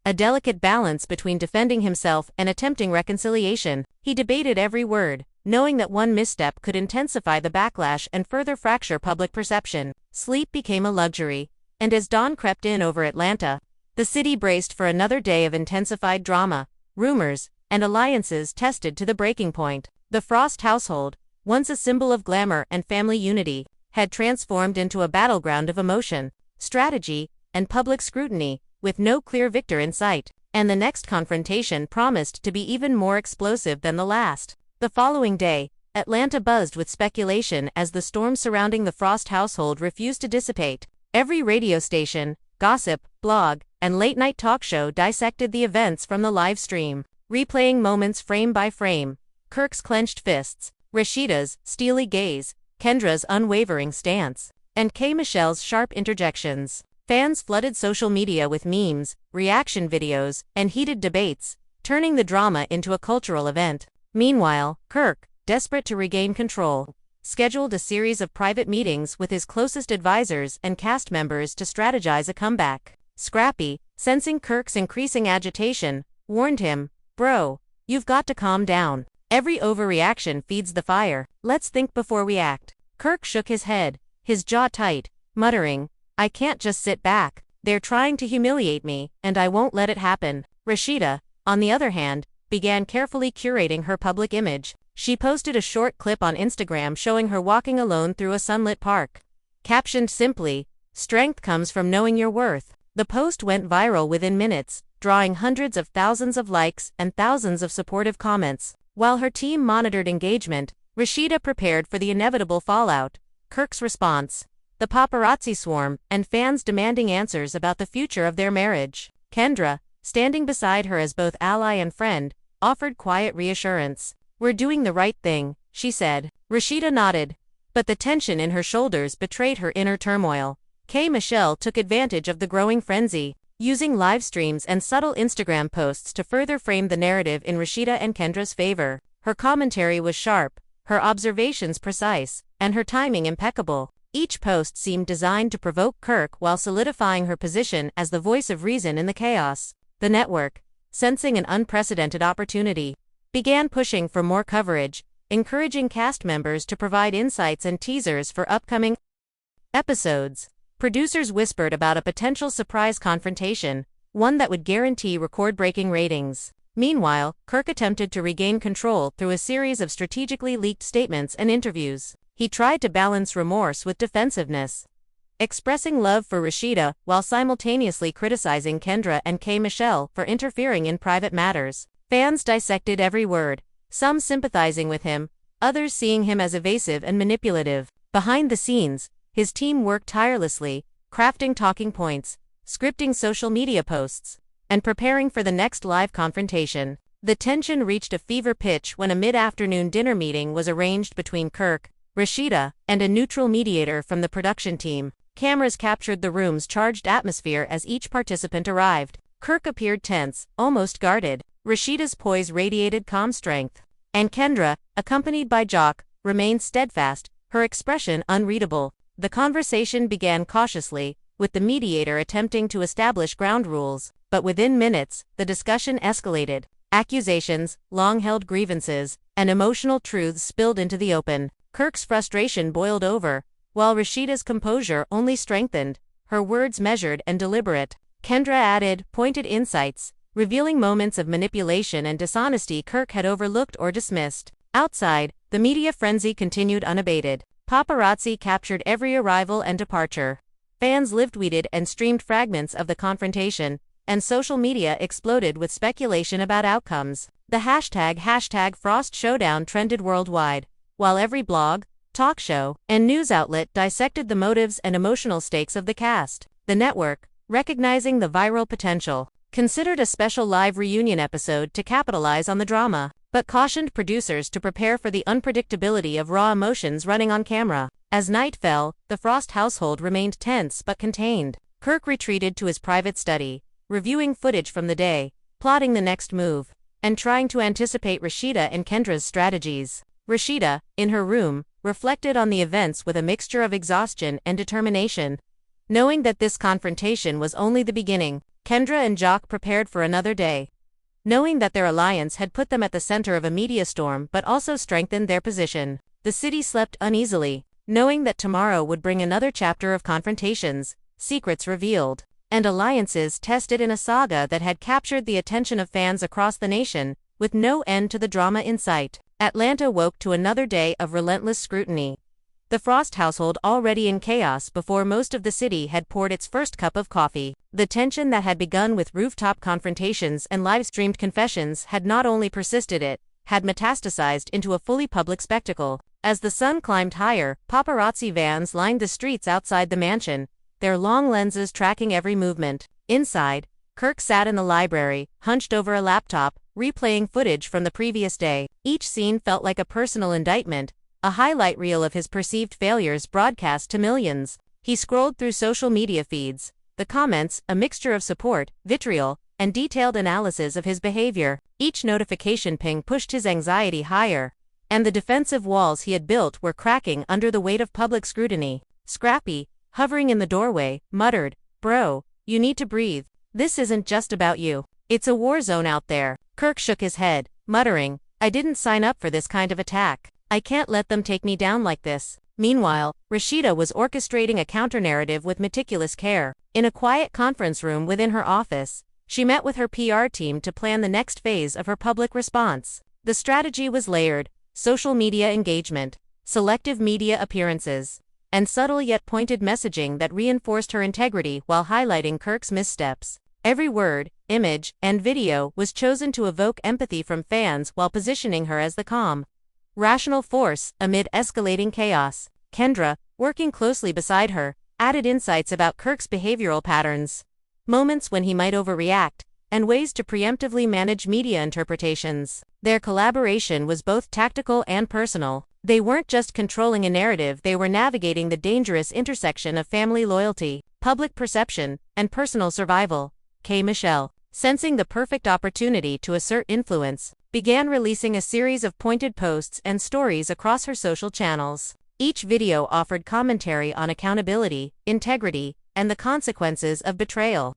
a delicate balance between defending himself and attempting reconciliation. He debated every word, knowing that one misstep could intensify the backlash and further fracture public perception. Sleep became a luxury, and as dawn crept in over Atlanta, the city braced for another day of intensified drama, rumors, and alliances tested to the breaking point. The Frost household, once a symbol of glamour and family unity, had transformed into a battleground of emotion, strategy, and public scrutiny, with no clear victor in sight. And the next confrontation promised to be even more explosive than the last. The following day, Atlanta buzzed with speculation as the storm surrounding the Frost household refused to dissipate. Every radio station, gossip, blog, and late-night talk show dissected the events from the live stream, replaying moments frame by frame. Kirk's clenched fists, Rasheeda's steely gaze, Kendra's unwavering stance, and K. Michelle's sharp interjections. Fans flooded social media with memes, reaction videos, and heated debates, turning the drama into a cultural event. Meanwhile, Kirk, desperate to regain control, scheduled a series of private meetings with his closest advisors and cast members to strategize a comeback. Scrappy, sensing Kirk's increasing agitation, warned him, "Bro, you've got to calm down. Every overreaction feeds the fire. Let's think before we act." Kirk shook his head, his jaw tight, muttering, "I can't just sit back. They're trying to humiliate me, and I won't let it happen." Rasheeda, on the other hand, began carefully curating her public image. She posted a short clip on Instagram showing her walking alone through a sunlit park. Captioned simply, "Strength comes from knowing your worth." The post went viral within minutes, drawing hundreds of thousands of likes and thousands of supportive comments. While her team monitored engagement, Rasheeda prepared for the inevitable fallout. Kirk's response, the paparazzi swarm, and fans demanding answers about the future of their marriage. Kendra, standing beside her as both ally and friend, offered quiet reassurance. "We're doing the right thing," she said. Rasheeda nodded, but the tension in her shoulders betrayed her inner turmoil. K. Michelle took advantage of the growing frenzy, using live streams and subtle Instagram posts to further frame the narrative in Rasheeda and Kendra's favor. Her commentary was sharp, her observations precise, and her timing impeccable. Each post seemed designed to provoke Kirk while solidifying her position as the voice of reason in the chaos. The network, sensing an unprecedented opportunity, began pushing for more coverage, encouraging cast members to provide insights and teasers for upcoming episodes. Producers whispered about a potential surprise confrontation, one that would guarantee record-breaking ratings. Meanwhile, Kirk attempted to regain control through a series of strategically leaked statements and interviews. He tried to balance remorse with defensiveness, expressing love for Rasheeda while simultaneously criticizing Kendra and K. Michelle for interfering in private matters. Fans dissected every word, some sympathizing with him, others seeing him as evasive and manipulative. Behind the scenes, his team worked tirelessly, crafting talking points, scripting social media posts, and preparing for the next live confrontation. The tension reached a fever pitch when a mid-afternoon dinner meeting was arranged between Kirk, Rasheeda, and a neutral mediator from the production team. Cameras captured the room's charged atmosphere as each participant arrived. Kirk appeared tense, almost guarded. Rasheeda's poise radiated calm strength. And Kendra, accompanied by Jock, remained steadfast, her expression unreadable. The conversation began cautiously, with the mediator attempting to establish ground rules, but within minutes, the discussion escalated. Accusations, long-held grievances, and emotional truths spilled into the open. Kirk's frustration boiled over, while Rasheeda's composure only strengthened, her words measured and deliberate. Kendra added pointed insights, revealing moments of manipulation and dishonesty Kirk had overlooked or dismissed. Outside, the media frenzy continued unabated. Paparazzi captured every arrival and departure. Fans live-tweeted and streamed fragments of the confrontation, and social media exploded with speculation about outcomes. The hashtag Frost Showdown trended worldwide, while every blog, talk show, and news outlet dissected the motives and emotional stakes of the cast. The network, recognizing the viral potential, considered a special live reunion episode to capitalize on the drama, but cautioned producers to prepare for the unpredictability of raw emotions running on camera. As night fell, the Frost household remained tense but contained. Kirk retreated to his private study, reviewing footage from the day, plotting the next move, and trying to anticipate Rasheeda and Kendra's strategies. Rasheeda, in her room, reflected on the events with a mixture of exhaustion and determination. Knowing that this confrontation was only the beginning, Kendra and Jock prepared for another day. Knowing that their alliance had put them at the center of a media storm but also strengthened their position, the city slept uneasily, knowing that tomorrow would bring another chapter of confrontations, secrets revealed, and alliances tested in a saga that had captured the attention of fans across the nation, with no end to the drama in sight. Atlanta woke to another day of relentless scrutiny. The Frost household already in chaos before most of the city had poured its first cup of coffee. The tension that had begun with rooftop confrontations and live-streamed confessions had not only persisted, had metastasized into a fully public spectacle. As the sun climbed higher, paparazzi vans lined the streets outside the mansion, their long lenses tracking every movement. Inside, Kirk sat in the library, hunched over a laptop, replaying footage from the previous day. Each scene felt like a personal indictment, a highlight reel of his perceived failures broadcast to millions. He scrolled through social media feeds, the comments, a mixture of support, vitriol, and detailed analysis of his behavior. Each notification ping pushed his anxiety higher, and the defensive walls he had built were cracking under the weight of public scrutiny. Scrappy, hovering in the doorway, muttered, "Bro, you need to breathe. This isn't just about you. It's a war zone out there." Kirk shook his head, muttering, "I didn't sign up for this kind of attack. I can't let them take me down like this." Meanwhile, Rasheeda was orchestrating a counter-narrative with meticulous care. In a quiet conference room within her office, she met with her PR team to plan the next phase of her public response. The strategy was layered: social media engagement, selective media appearances, and subtle yet pointed messaging that reinforced her integrity while highlighting Kirk's missteps. Every word, image, and video was chosen to evoke empathy from fans while positioning her as the calm, rational force amid escalating chaos. Kendra, working closely beside her, added insights about Kirk's behavioral patterns, moments when he might overreact, and ways to preemptively manage media interpretations. Their collaboration was both tactical and personal. They weren't just controlling a narrative, they were navigating the dangerous intersection of family loyalty, public perception, and personal survival. Michelle, sensing the perfect opportunity to assert influence, began releasing a series of pointed posts and stories across her social channels. Each video offered commentary on accountability, integrity, and the consequences of betrayal,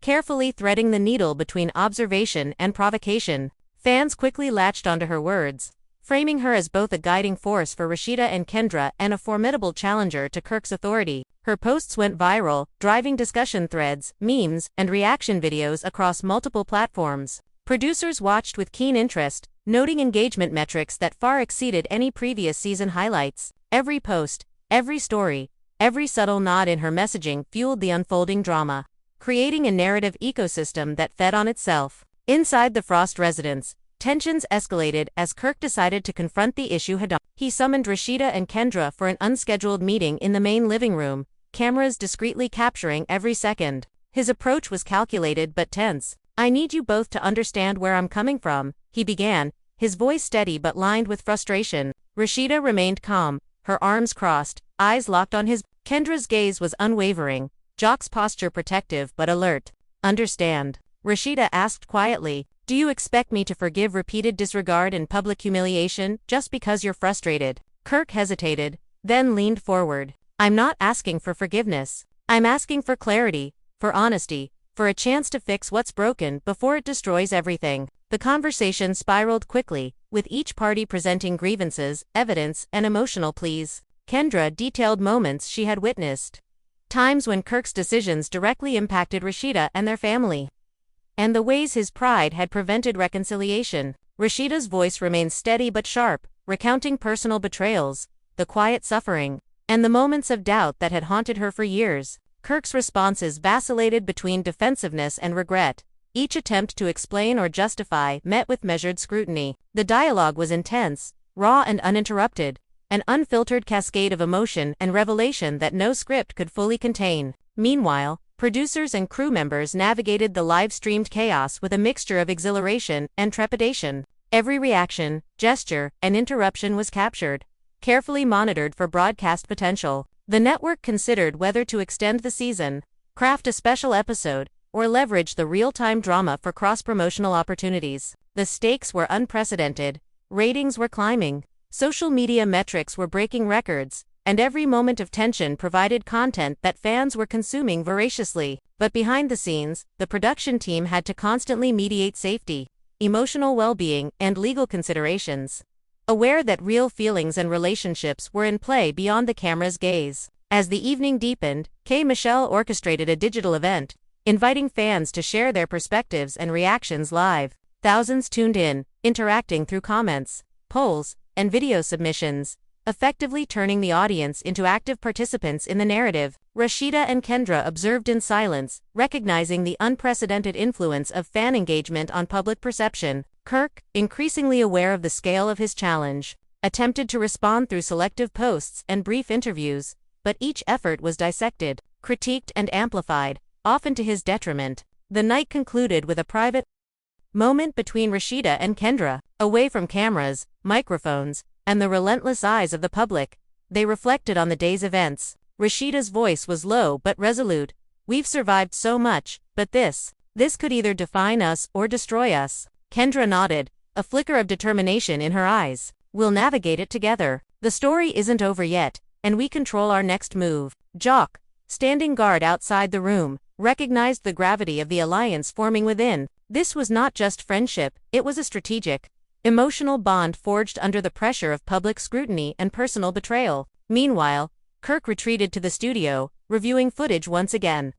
carefully threading the needle between observation and provocation. Fans quickly latched onto her words, framing her as both a guiding force for Rasheeda and Kendra and a formidable challenger to Kirk's authority. Her posts went viral, driving discussion threads, memes, and reaction videos across multiple platforms. Producers watched with keen interest, noting engagement metrics that far exceeded any previous season highlights. Every post, every story, every subtle nod in her messaging fueled the unfolding drama, creating a narrative ecosystem that fed on itself. Inside the Frost residence, tensions escalated as Kirk decided to confront the issue head-on. He summoned Rasheeda and Kendra for an unscheduled meeting in the main living room, cameras discreetly capturing every second. His approach was calculated but tense. "I need you both to understand where I'm coming from," he began, his voice steady but lined with frustration. Rasheeda remained calm, her arms crossed, eyes locked on his. Kendra's gaze was unwavering, Jock's posture protective but alert. "Understand?" Rasheeda asked quietly. "Do you expect me to forgive repeated disregard and public humiliation just because you're frustrated?" Kirk hesitated, then leaned forward. "I'm not asking for forgiveness. I'm asking for clarity, for honesty, for a chance to fix what's broken before it destroys everything." The conversation spiraled quickly, with each party presenting grievances, evidence, and emotional pleas. Kendra detailed moments she had witnessed, times when Kirk's decisions directly impacted Rasheeda and their family, and the ways his pride had prevented reconciliation. Rasheeda's voice remained steady but sharp, recounting personal betrayals, the quiet suffering, and the moments of doubt that had haunted her for years. Kirk's responses vacillated between defensiveness and regret, each attempt to explain or justify met with measured scrutiny. The dialogue was intense, raw and uninterrupted, an unfiltered cascade of emotion and revelation that no script could fully contain. Meanwhile, producers and crew members navigated the live-streamed chaos with a mixture of exhilaration and trepidation. Every reaction, gesture, and interruption was captured, carefully monitored for broadcast potential. The network considered whether to extend the season, craft a special episode, or leverage the real-time drama for cross-promotional opportunities. The stakes were unprecedented, ratings were climbing, social media metrics were breaking records, and every moment of tension provided content that fans were consuming voraciously. But behind the scenes, the production team had to constantly mediate safety, emotional well-being, and legal considerations, aware that real feelings and relationships were in play beyond the camera's gaze. As the evening deepened, Michelle orchestrated a digital event, inviting fans to share their perspectives and reactions live. Thousands tuned in, interacting through comments, polls, and video submissions, effectively turning the audience into active participants in the narrative. Rasheeda and Kendra observed in silence, recognizing the unprecedented influence of fan engagement on public perception. Kirk, increasingly aware of the scale of his challenge, attempted to respond through selective posts and brief interviews, but each effort was dissected, critiqued and amplified, often to his detriment. The night concluded with a private moment between Rasheeda and Kendra, away from cameras, microphones, and the relentless eyes of the public. They reflected on the day's events. Rasheeda's voice was low but resolute. "We've survived so much, but this could either define us or destroy us." Kendra nodded, a flicker of determination in her eyes. "We'll navigate it together. The story isn't over yet, and we control our next move." Jock, standing guard outside the room, recognized the gravity of the alliance forming within. This was not just friendship, it was a strategic, emotional bond forged under the pressure of public scrutiny and personal betrayal. Meanwhile, Kirk retreated to the studio, reviewing footage once again,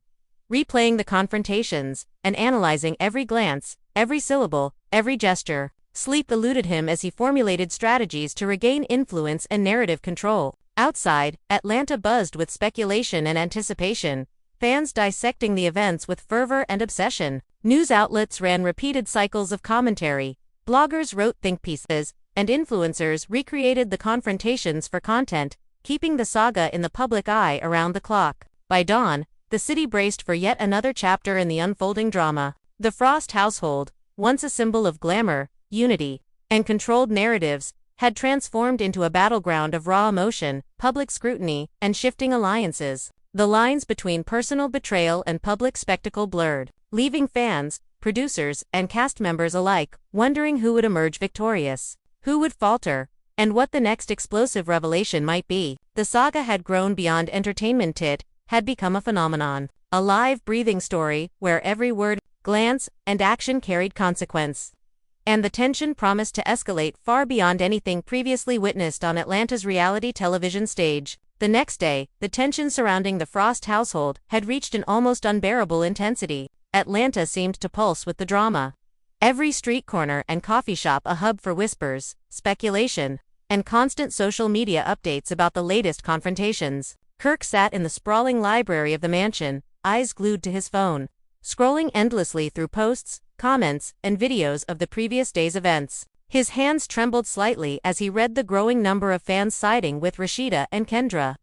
replaying the confrontations, and analyzing every glance, every syllable, every gesture. Sleep eluded him as he formulated strategies to regain influence and narrative control. Outside, Atlanta buzzed with speculation and anticipation, fans dissecting the events with fervor and obsession. News outlets ran repeated cycles of commentary, bloggers wrote think pieces, and influencers recreated the confrontations for content, keeping the saga in the public eye around the clock. By dawn, the city braced for yet another chapter in the unfolding drama. The Frost household, once a symbol of glamour, unity, and controlled narratives, had transformed into a battleground of raw emotion, public scrutiny, and shifting alliances. The lines between personal betrayal and public spectacle blurred, leaving fans, producers, and cast members alike wondering who would emerge victorious, who would falter, and what the next explosive revelation might be. The saga had grown beyond entertainment. It had become a phenomenon, a live, breathing story where every word, glance, and action carried consequence. And the tension promised to escalate far beyond anything previously witnessed on Atlanta's reality television stage. The next day, the tension surrounding the Frost household had reached an almost unbearable intensity. Atlanta seemed to pulse with the drama. Every street corner and coffee shop a hub for whispers, speculation, and constant social media updates about the latest confrontations. Kirk sat in the sprawling library of the mansion, eyes glued to his phone, scrolling endlessly through posts, comments, and videos of the previous day's events. His hands trembled slightly as he read the growing number of fans siding with Rasheeda and Kendra,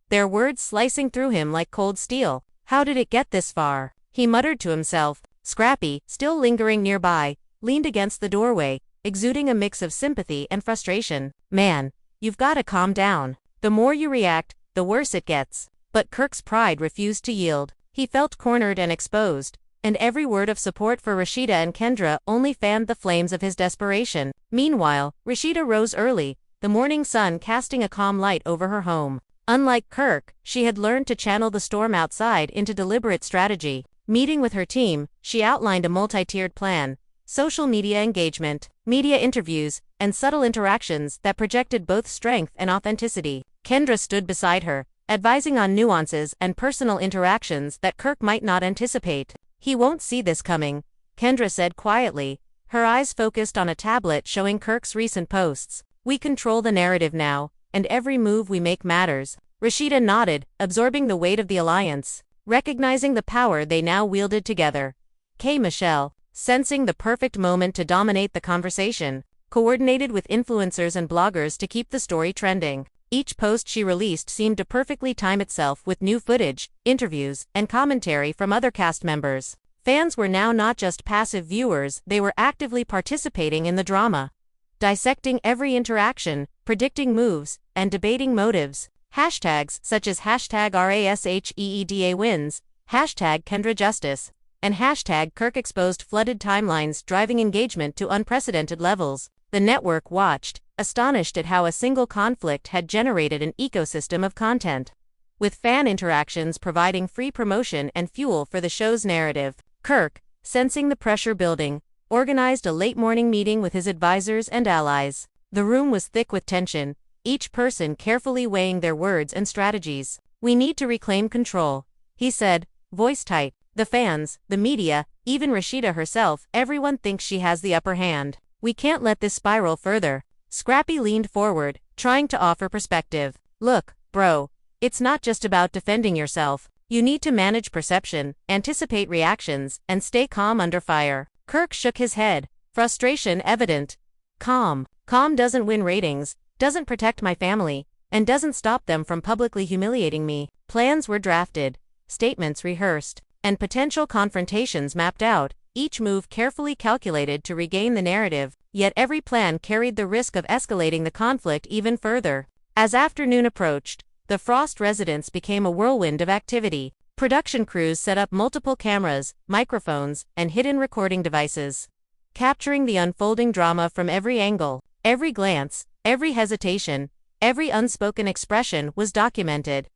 their words slicing through him like cold steel. How did it get this far? He muttered to himself. Scrappy, still lingering nearby, leaned against the doorway, exuding a mix of sympathy and frustration. "Man, you've gotta calm down. The more you react, the worse it gets." But Kirk's pride refused to yield. He felt cornered and exposed, and every word of support for Rasheeda and Kendra only fanned the flames of his desperation. Meanwhile, Rasheeda rose early, the morning sun casting a calm light over her home. Unlike Kirk, she had learned to channel the storm outside into deliberate strategy. Meeting with her team, she outlined a multi-tiered plan: social media engagement, media interviews, and subtle interactions that projected both strength and authenticity. Kendra stood beside her, advising on nuances and personal interactions that Kirk might not anticipate. "He won't see this coming," Kendra said quietly, her eyes focused on a tablet showing Kirk's recent posts. "We control the narrative now, and every move we make matters." Rasheeda nodded, absorbing the weight of the alliance, recognizing the power they now wielded together. Michelle, sensing the perfect moment to dominate the conversation, coordinated with influencers and bloggers to keep the story trending. Each post she released seemed to perfectly time itself with new footage, interviews, and commentary from other cast members. Fans were now not just passive viewers, they were actively participating in the drama, dissecting every interaction, predicting moves, and debating motives. Hashtags such as #RASHEEDA wins, #KendraJustice, and #KirkExposed flooded timelines, driving engagement to unprecedented levels. The network watched, astonished at how a single conflict had generated an ecosystem of content, with fan interactions providing free promotion and fuel for the show's narrative. Kirk, sensing the pressure building, organized a late-morning meeting with his advisors and allies. The room was thick with tension, each person carefully weighing their words and strategies. "We need to reclaim control," he said, voice tight. "The fans, the media, even Rasheeda herself, everyone thinks she has the upper hand. We can't let this spiral further." Scrappy leaned forward, trying to offer perspective. Look, bro, it's not just about defending yourself. You need to manage perception, anticipate reactions, and stay calm under fire. Kirk shook his head, frustration evident. Calm doesn't win ratings, doesn't protect my family, and doesn't stop them from publicly humiliating me. Plans were drafted, statements rehearsed, and potential confrontations mapped out, each move carefully calculated to regain the narrative, yet every plan carried the risk of escalating the conflict even further. As afternoon approached, the Frost residence became a whirlwind of activity. Production crews set up multiple cameras, microphones, and hidden recording devices, capturing the unfolding drama from every angle. Every glance, every hesitation, every unspoken expression was documented.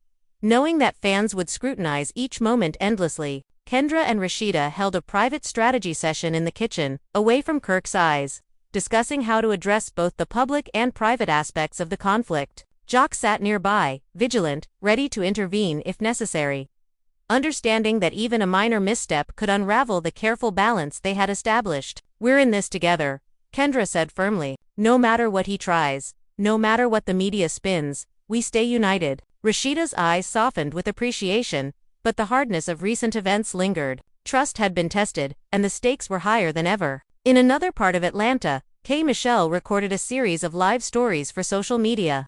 Knowing that fans would scrutinize each moment endlessly, Kendra and Rasheeda held a private strategy session in the kitchen, away from Kirk's eyes, discussing how to address both the public and private aspects of the conflict. Jock sat nearby, vigilant, ready to intervene if necessary, understanding that even a minor misstep could unravel the careful balance they had established. "We're in this together," Kendra said firmly. "No matter what he tries, no matter what the media spins, we stay united." Rasheeda's eyes softened with appreciation, but the hardness of recent events lingered. Trust had been tested, and the stakes were higher than ever. In another part of Atlanta, K. Michelle recorded a series of live stories for social media,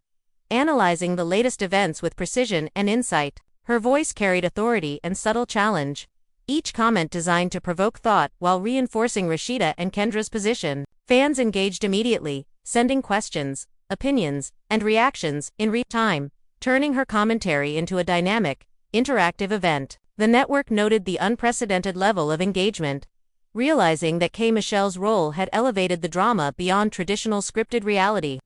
analyzing the latest events with precision and insight. Her voice carried authority and subtle challenge, each comment designed to provoke thought while reinforcing Rasheeda and Kendra's position. Fans engaged immediately, sending questions, opinions, and reactions in real time, turning her commentary into a dynamic, interactive event. The network noted the unprecedented level of engagement, realizing that K. Michelle's role had elevated the drama beyond traditional scripted reality,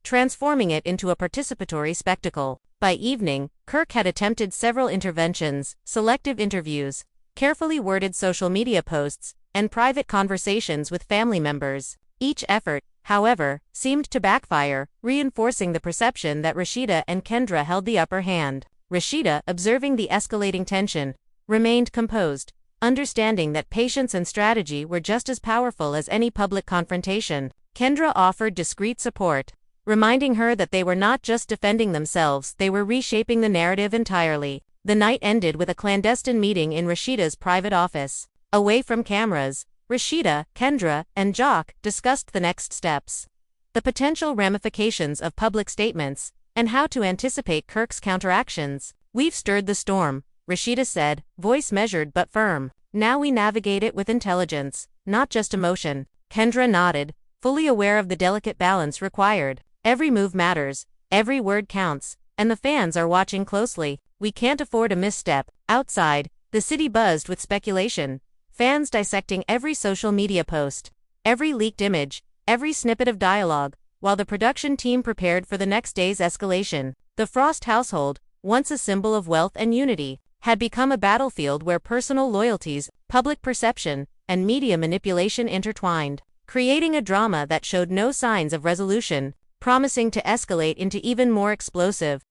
transforming it into a participatory spectacle. By evening, Kirk had attempted several interventions, selective interviews, carefully worded social media posts, and private conversations with family members. Each effort, however, seemed to backfire, reinforcing the perception that Rasheeda and Kendra held the upper hand. Rasheeda, observing the escalating tension, remained composed, understanding that patience and strategy were just as powerful as any public confrontation. Kendra offered discreet support, reminding her that they were not just defending themselves, they were reshaping the narrative entirely. The night ended with a clandestine meeting in Rasheeda's private office. Away from cameras, Rasheeda, Kendra, and Jock discussed the next steps, the potential ramifications of public statements, and how to anticipate Kirk's counteractions. "We've stirred the storm," Rasheeda said, voice measured but firm. "Now we navigate it with intelligence, not just emotion." Kendra nodded, fully aware of the delicate balance required. Every move matters, every word counts, and the fans are watching closely. "We can't afford a misstep." Outside, the city buzzed with speculation, fans dissecting every social media post, every leaked image, every snippet of dialogue, while the production team prepared for the next day's escalation. The Frost household, once a symbol of wealth and unity, had become a battlefield where personal loyalties, public perception, and media manipulation intertwined, creating a drama that showed no signs of resolution, promising to escalate into even more explosive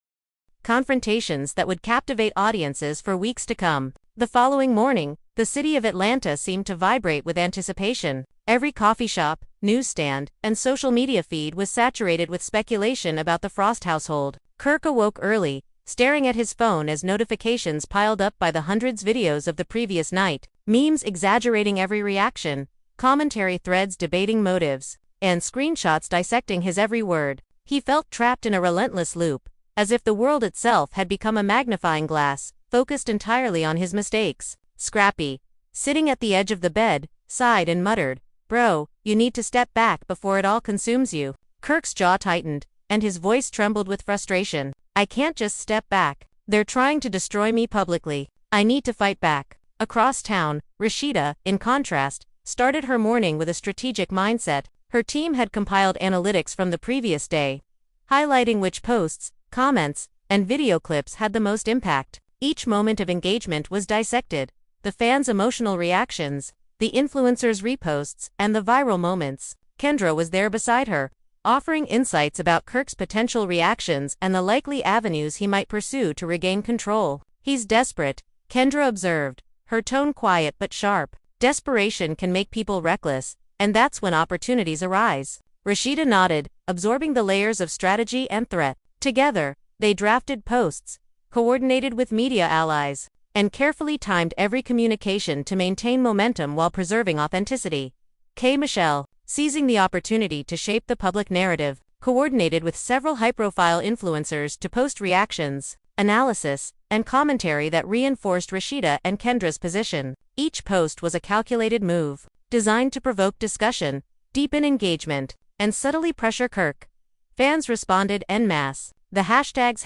confrontations that would captivate audiences for weeks to come. The following morning, the city of Atlanta seemed to vibrate with anticipation. Every coffee shop, newsstand, and social media feed was saturated with speculation about the Frost household. Kirk awoke early, staring at his phone as notifications piled up by the hundreds of videos of the previous night, memes exaggerating every reaction, commentary threads debating motives, and screenshots dissecting his every word. He felt trapped in a relentless loop, as if the world itself had become a magnifying glass, focused entirely on his mistakes. Scrappy, sitting at the edge of the bed, sighed and muttered, "Bro, you need to step back before it all consumes you." Kirk's jaw tightened, and his voice trembled with frustration. "I can't just step back. They're trying to destroy me publicly. I need to fight back." Across town, Rasheeda, in contrast, started her morning with a strategic mindset. Her team had compiled analytics from the previous day, highlighting which posts, comments, and video clips had the most impact. Each moment of engagement was dissected, the fans' emotional reactions, the influencers' reposts, and the viral moments. Kendra was there beside her, offering insights about Kirk's potential reactions and the likely avenues he might pursue to regain control. "He's desperate," Kendra observed, her tone quiet but sharp. "Desperation can make people reckless, and that's when opportunities arise." Rasheeda nodded, absorbing the layers of strategy and threat. Together, they drafted posts, coordinated with media allies, and carefully timed every communication to maintain momentum while preserving authenticity. K. Michelle, seizing the opportunity to shape the public narrative, coordinated with several high-profile influencers to post reactions, analysis, and commentary that reinforced Rasheeda and Kendra's position. Each post was a calculated move, designed to provoke discussion, deepen engagement, and subtly pressure Kirk. Fans responded en masse. The hashtags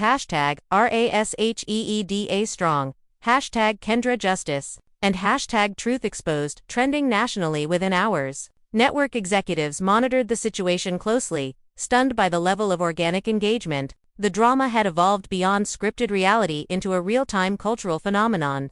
#RASHEEDA strong, #Kendra Justice, and #Truth Exposed trending nationally within hours. Network executives monitored the situation closely, stunned by the level of organic engagement. The drama had evolved beyond scripted reality into a real-time cultural phenomenon.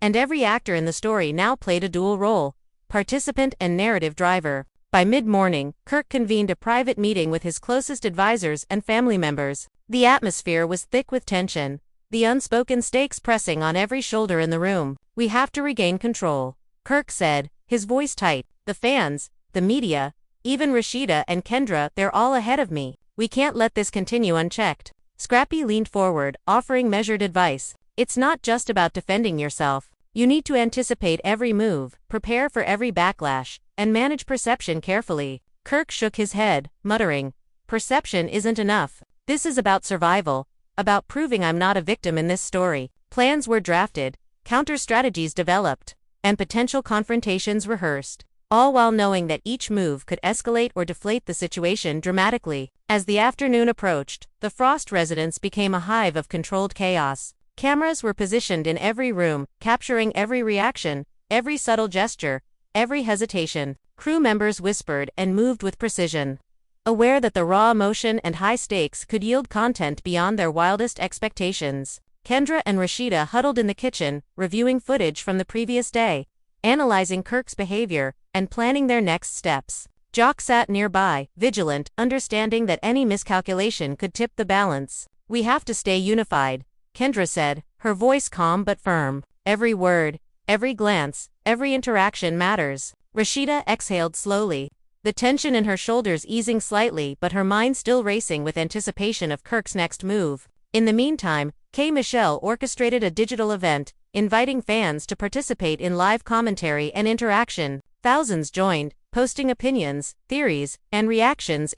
And every actor in the story now played a dual role, participant and narrative driver. By mid-morning, Kirk convened a private meeting with his closest advisors and family members. The atmosphere was thick with tension, the unspoken stakes pressing on every shoulder in the room. "We have to regain control," Kirk said, his voice tight. "The fans, the media, even Rasheeda and Kendra, they're all ahead of me. We can't let this continue unchecked." Scrappy leaned forward, offering measured advice. "It's not just about defending yourself. You need to anticipate every move, prepare for every backlash, and manage perception carefully." Kirk shook his head, muttering, "Perception isn't enough. This is about survival, about proving I'm not a victim in this story." Plans were drafted, counter-strategies developed, and potential confrontations rehearsed, all while knowing that each move could escalate or deflate the situation dramatically. As the afternoon approached, the Frost residence became a hive of controlled chaos. Cameras were positioned in every room, capturing every reaction, every subtle gesture, every hesitation. Crew members whispered and moved with precision, aware that the raw emotion and high stakes could yield content beyond their wildest expectations. Kendra and Rasheeda huddled in the kitchen, reviewing footage from the previous day, analyzing Kirk's behavior, and planning their next steps. Jock sat nearby, vigilant, understanding that any miscalculation could tip the balance. "We have to stay unified," Kendra said, her voice calm but firm. "Every word, every glance, every interaction matters." Rasheeda exhaled slowly, the tension in her shoulders easing slightly but her mind still racing with anticipation of Kirk's next move. In the meantime, K. Michelle orchestrated a digital event, inviting fans to participate in live commentary and interaction. Thousands joined, posting opinions, theories, and reactions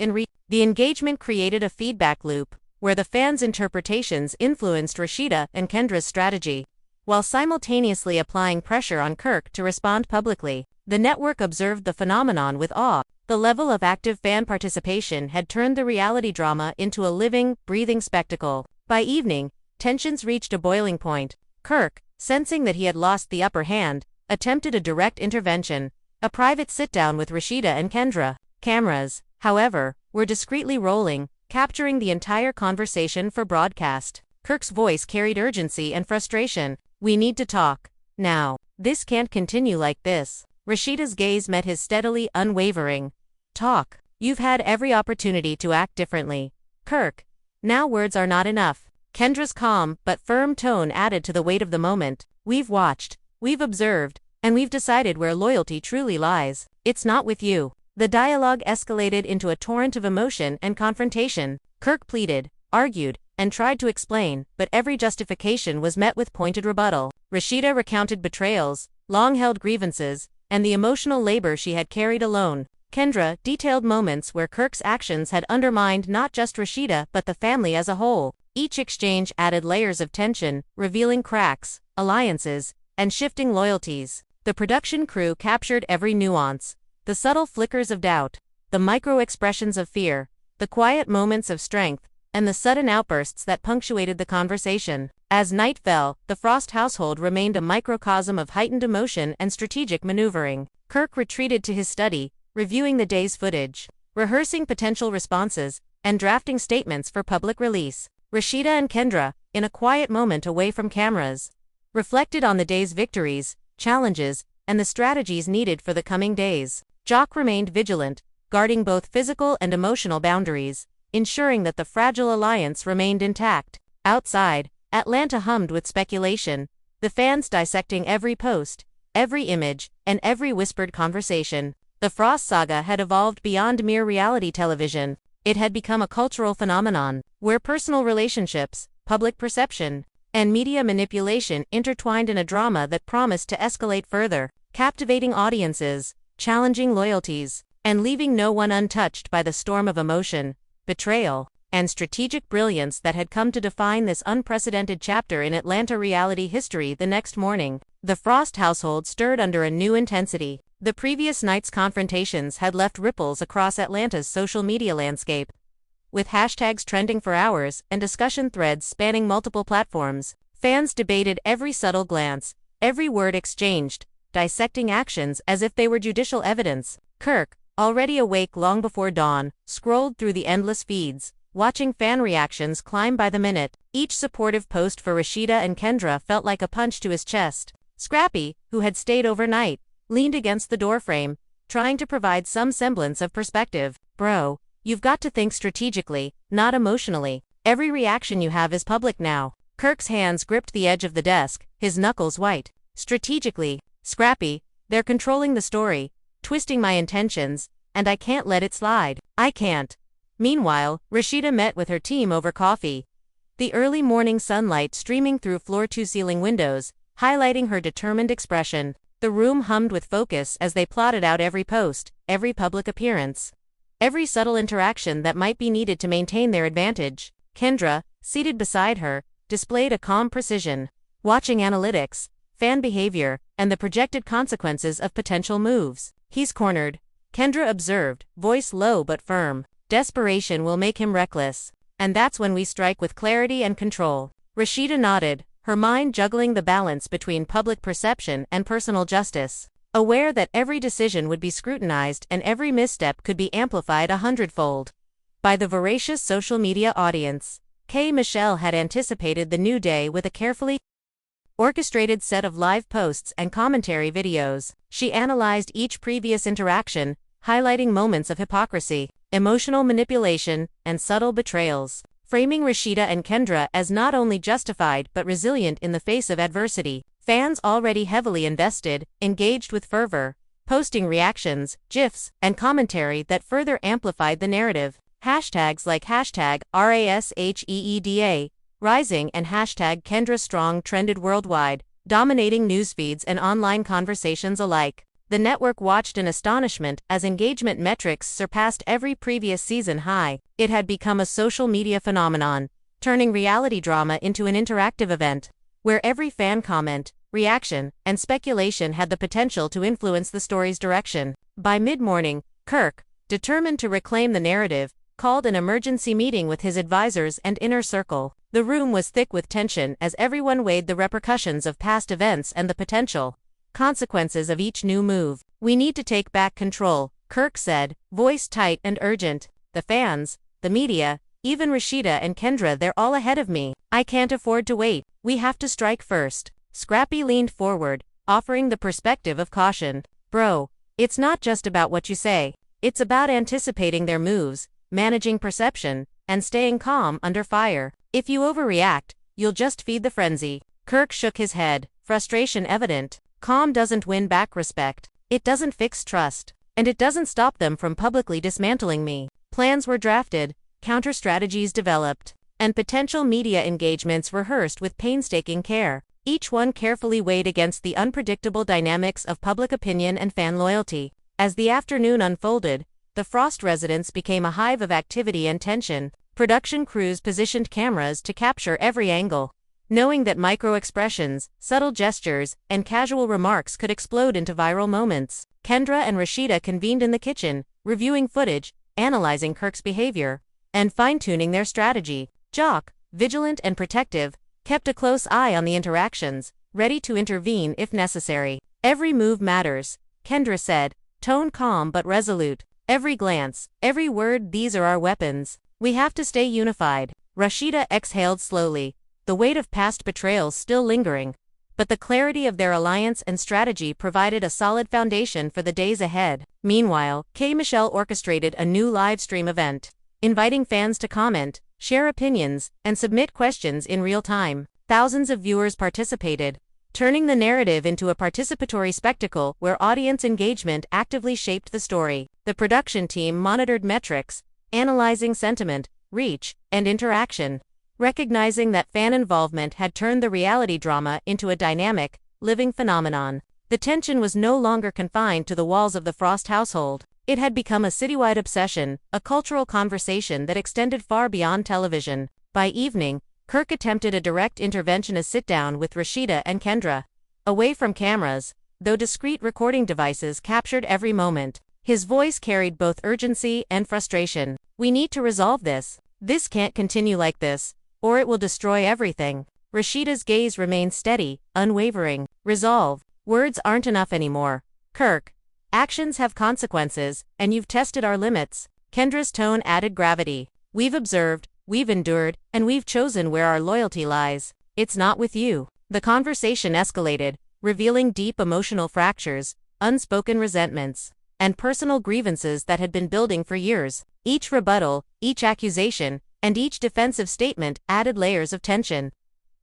The engagement created a feedback loop, where the fans' interpretations influenced Rasheeda and Kendra's strategy, while simultaneously applying pressure on Kirk to respond publicly. The network observed the phenomenon with awe. The level of active fan participation had turned the reality drama into a living, breathing spectacle. By evening, tensions reached a boiling point. Kirk, sensing that he had lost the upper hand, attempted a direct intervention, a private sit-down with Rasheeda and Kendra. Cameras, however, were discreetly rolling, capturing the entire conversation for broadcast. Kirk's voice carried urgency and frustration. "We need to talk. Now. This can't continue like this." Rasheeda's gaze met his steadily, unwavering. "Talk. You've had every opportunity to act differently, Kirk. Now words are not enough." Kendra's calm but firm tone added to the weight of the moment. "We've watched, we've observed, and we've decided where loyalty truly lies. It's not with you." The dialogue escalated into a torrent of emotion and confrontation. Kirk pleaded, argued, and tried to explain, but every justification was met with pointed rebuttal. Rasheeda recounted betrayals, long-held grievances, and the emotional labor she had carried alone. Kendra detailed moments where Kirk's actions had undermined not just Rasheeda but the family as a whole. Each exchange added layers of tension, revealing cracks, alliances, and shifting loyalties. The production crew captured every nuance, the subtle flickers of doubt, the micro-expressions of fear, the quiet moments of strength, and the sudden outbursts that punctuated the conversation. As night fell, the Frost household remained a microcosm of heightened emotion and strategic maneuvering. Kirk retreated to his study, reviewing the day's footage, rehearsing potential responses, and drafting statements for public release. Rasheeda and Kendra, in a quiet moment away from cameras, reflected on the day's victories, challenges, and the strategies needed for the coming days. Jock remained vigilant, guarding both physical and emotional boundaries, ensuring that the fragile alliance remained intact. Outside, Atlanta hummed with speculation, the fans dissecting every post, every image, and every whispered conversation. The Frost saga had evolved beyond mere reality television. It had become a cultural phenomenon, where personal relationships, public perception, and media manipulation intertwined in a drama that promised to escalate further, captivating audiences, challenging loyalties, and leaving no one untouched by the storm of emotion, betrayal, and strategic brilliance that had come to define this unprecedented chapter in Atlanta reality history. The next morning, the Frost household stirred under a new intensity. The previous night's confrontations had left ripples across Atlanta's social media landscape. With hashtags trending for hours and discussion threads spanning multiple platforms, fans debated every subtle glance, every word exchanged, dissecting actions as if they were judicial evidence. Kirk, already awake long before dawn, scrolled through the endless feeds, watching fan reactions climb by the minute. Each supportive post for Rasheeda and Kendra felt like a punch to his chest. Scrappy, who had stayed overnight, leaned against the doorframe, trying to provide some semblance of perspective. Bro, you've got to think strategically, not emotionally. Every reaction you have is public now. Kirk's hands gripped the edge of the desk, his knuckles white. Strategically, Scrappy, they're controlling the story, twisting my intentions, and I can't let it slide. I can't. Meanwhile, Rasheeda met with her team over coffee. The early morning sunlight streaming through floor-to-ceiling windows, highlighting her determined expression. The room hummed with focus as they plotted out every post, every public appearance, every subtle interaction that might be needed to maintain their advantage. Kendra, seated beside her, displayed a calm precision, watching analytics, fan behavior, and the projected consequences of potential moves. He's cornered, Kendra observed, voice low but firm. Desperation will make him reckless. And that's when we strike with clarity and control. Rasheeda nodded, her mind juggling the balance between public perception and personal justice, aware that every decision would be scrutinized and every misstep could be amplified 100-fold by the voracious social media audience. Michelle had anticipated the new day with a carefully orchestrated set of live posts and commentary videos. She analyzed each previous interaction, highlighting moments of hypocrisy, emotional manipulation, and subtle betrayals, framing Rasheeda and Kendra as not only justified but resilient in the face of adversity. Fans already heavily invested, engaged with fervor, posting reactions, GIFs, and commentary that further amplified the narrative. Hashtags like hashtag RASHEEDA, Rising and hashtag Kendra Strong trended worldwide, dominating newsfeeds and online conversations alike. The network watched in astonishment as engagement metrics surpassed every previous season high. It had become a social media phenomenon, turning reality drama into an interactive event, where every fan comment, reaction, and speculation had the potential to influence the story's direction. By mid-morning, Kirk, determined to reclaim the narrative, called an emergency meeting with his advisors and inner circle. The room was thick with tension as everyone weighed the repercussions of past events and the potential consequences of each new move. We need to take back control, Kirk said, voice tight and urgent. The fans, the media, even Rasheeda and Kendra, they're all ahead of me. I can't afford to wait. We have to strike first. Scrappy leaned forward, offering the perspective of caution. Bro, it's not just about what you say. It's about anticipating their moves, managing perception, and staying calm under fire. If you overreact, you'll just feed the frenzy. Kirk shook his head, frustration evident. Calm doesn't win back respect. It doesn't fix trust. And it doesn't stop them from publicly dismantling me. Plans were drafted, counter-strategies developed, and potential media engagements rehearsed with painstaking care, each one carefully weighed against the unpredictable dynamics of public opinion and fan loyalty. As the afternoon unfolded, the Frost residence became a hive of activity and tension. Production crews positioned cameras to capture every angle, knowing that micro-expressions, subtle gestures, and casual remarks could explode into viral moments. Kendra and Rasheeda convened in the kitchen, reviewing footage, analyzing Kirk's behavior, and fine-tuning their strategy. Jock, vigilant and protective, kept a close eye on the interactions, ready to intervene if necessary. Every move matters, Kendra said, tone calm but resolute. Every glance, every word, these are our weapons. We have to stay unified. Rasheeda exhaled slowly, the weight of past betrayals still lingering, but the clarity of their alliance and strategy provided a solid foundation for the days ahead. Meanwhile, Michelle orchestrated a new live stream event, inviting fans to comment, share opinions, and submit questions in real time. Thousands of viewers participated, turning the narrative into a participatory spectacle where audience engagement actively shaped the story. The production team monitored metrics, analyzing sentiment, reach, and interaction. Recognizing that fan involvement had turned the reality drama into a dynamic, living phenomenon. The tension was no longer confined to the walls of the Frost household. It had become a citywide obsession, a cultural conversation that extended far beyond television. By evening, Kirk attempted a direct interventionist sit-down with Rasheeda and Kendra. Away from cameras, though discreet recording devices captured every moment, his voice carried both urgency and frustration. "We need to resolve this. This can't continue like this, or it will destroy everything." Rasheeda's gaze remained steady, unwavering. "Resolve. Words aren't enough anymore. Kirk. Actions have consequences, and you've tested our limits." Kendra's tone added gravity. "We've observed, we've endured, and we've chosen where our loyalty lies. It's not with you." The conversation escalated, revealing deep emotional fractures, unspoken resentments, and personal grievances that had been building for years. Each rebuttal, each accusation, and each defensive statement added layers of tension,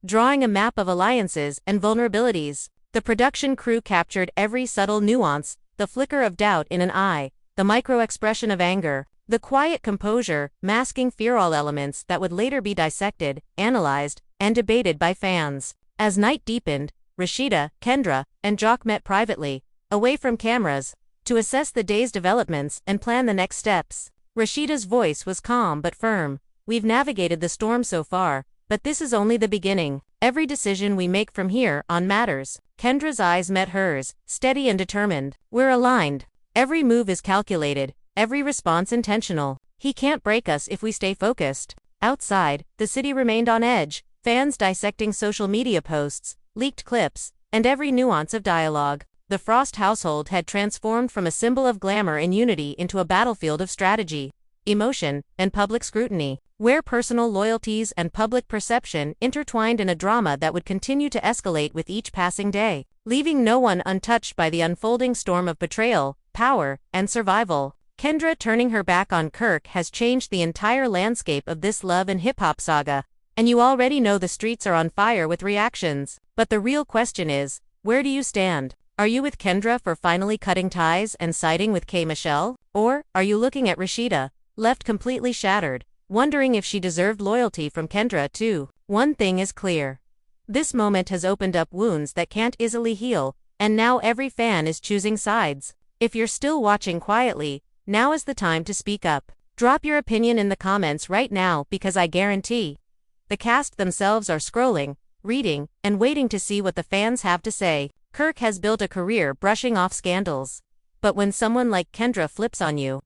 drawing a map of alliances and vulnerabilities. The production crew captured every subtle nuance, the flicker of doubt in an eye, the micro-expression of anger, the quiet composure, masking fear, all elements that would later be dissected, analyzed, and debated by fans. As night deepened, Rasheeda, Kendra, and Jock met privately, away from cameras, to assess the day's developments and plan the next steps. Rasheeda's voice was calm but firm. "We've navigated the storm so far, but this is only the beginning. Every decision we make from here on matters." Kendra's eyes met hers, steady and determined. "We're aligned. Every move is calculated, every response intentional. He can't break us if we stay focused." Outside, the city remained on edge, fans dissecting social media posts, leaked clips, and every nuance of dialogue. The Frost household had transformed from a symbol of glamour and unity into a battlefield of strategy, emotion, and public scrutiny, where personal loyalties and public perception intertwined in a drama that would continue to escalate with each passing day, leaving no one untouched by the unfolding storm of betrayal, power, and survival. Kendra turning her back on Kirk has changed the entire landscape of this love and hip-hop saga, and you already know the streets are on fire with reactions. But the real question is, where do you stand? Are you with Kendra for finally cutting ties and siding with K. Michelle? Or are you looking at Rasheeda, left completely shattered, wondering if she deserved loyalty from Kendra too? One thing is clear. This moment has opened up wounds that can't easily heal, and now every fan is choosing sides. If you're still watching quietly, now is the time to speak up. Drop your opinion in the comments right now, because I guarantee the cast themselves are scrolling, reading, and waiting to see what the fans have to say. Kirk has built a career brushing off scandals. But when someone like Kendra flips on you,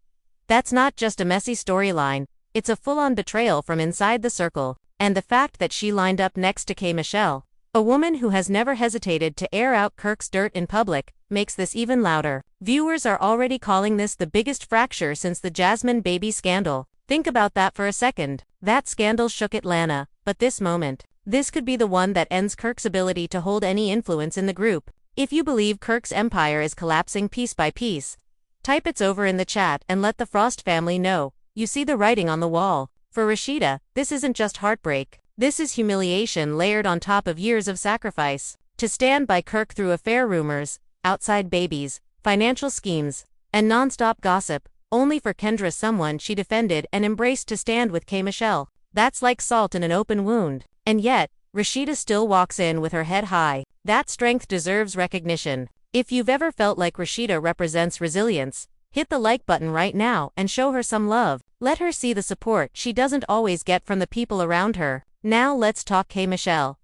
that's not just a messy storyline, it's a full-on betrayal from inside the circle. And the fact that she lined up next to K. Michelle, a woman who has never hesitated to air out Kirk's dirt in public, makes this even louder. Viewers are already calling this the biggest fracture since the Jasmine baby scandal. Think about that for a second. That scandal shook Atlanta, but this moment, this could be the one that ends Kirk's ability to hold any influence in the group. If you believe Kirk's empire is collapsing piece by piece, type "it's over" in the chat and let the Frost family know you see the writing on the wall. For Rasheeda, this isn't just heartbreak. This is humiliation layered on top of years of sacrifice. To stand by Kirk through affair rumors, outside babies, financial schemes, and non-stop gossip, only for Kendra, someone she defended and embraced, to stand with K. Michelle. That's like salt in an open wound. And yet, Rasheeda still walks in with her head high. That strength deserves recognition. If you've ever felt like Rasheeda represents resilience, hit the like button right now and show her some love. Let her see the support she doesn't always get from the people around her. Now let's talk K. Michelle.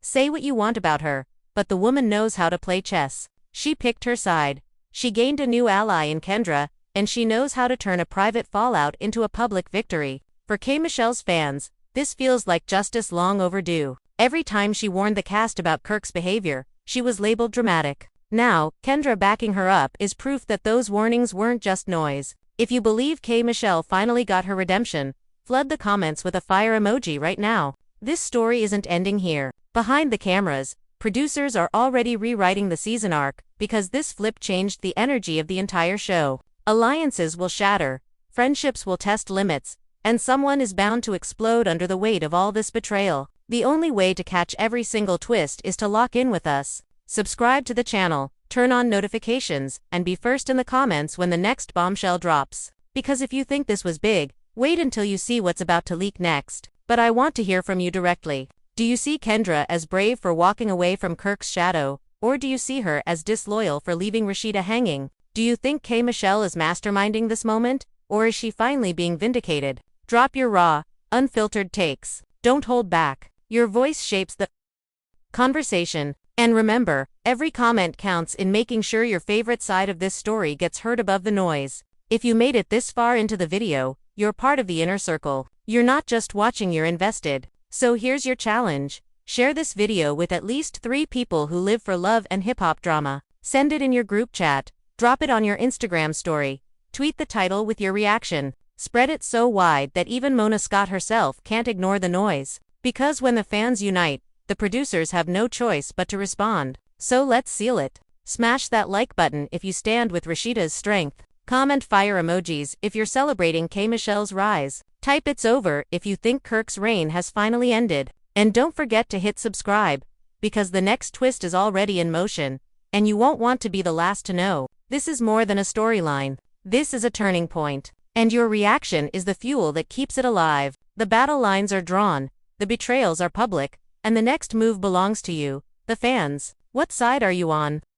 Say what you want about her, but the woman knows how to play chess. She picked her side. She gained a new ally in Kendra, and she knows how to turn a private fallout into a public victory. For K. Michelle's fans, this feels like justice long overdue. Every time she warned the cast about Kirk's behavior, she was labeled dramatic. Now, Kendra backing her up is proof that those warnings weren't just noise. If you believe K. Michelle finally got her redemption, flood the comments with a fire emoji right now. This story isn't ending here. Behind the cameras, producers are already rewriting the season arc, because this flip changed the energy of the entire show. Alliances will shatter, friendships will test limits, and someone is bound to explode under the weight of all this betrayal. The only way to catch every single twist is to lock in with us. Subscribe to the channel, turn on notifications, and be first in the comments when the next bombshell drops. Because if you think this was big, Wait until you see what's about to leak next. But I want to hear from you directly. Do you see Kendra as brave for walking away from Kirk's shadow, or do you see her as disloyal for leaving Rasheeda hanging? Do you think K. Michelle is masterminding this moment, or is she finally being vindicated? Drop your raw, unfiltered takes. Don't hold back. Your voice shapes the conversation. And remember, every comment counts in making sure your favorite side of this story gets heard above the noise. If you made it this far into the video, you're part of the inner circle. You're not just watching, you're invested. So here's your challenge. Share this video with at least 3 people who live for love and hip-hop drama. Send it in your group chat. Drop it on your Instagram story. Tweet the title with your reaction. Spread it so wide that even Mona Scott herself can't ignore the noise. Because when the fans unite, the producers have no choice but to respond. So let's seal it. Smash that like button if you stand with Rasheeda's strength. Comment fire emojis if you're celebrating K. Michelle's rise. Type "it's over" if you think Kirk's reign has finally ended. And don't forget to hit subscribe, because the next twist is already in motion, and you won't want to be the last to know. This is more than a storyline. This is a turning point. And your reaction is the fuel that keeps it alive. The battle lines are drawn, the betrayals are public, and the next move belongs to you, the fans. What side are you on?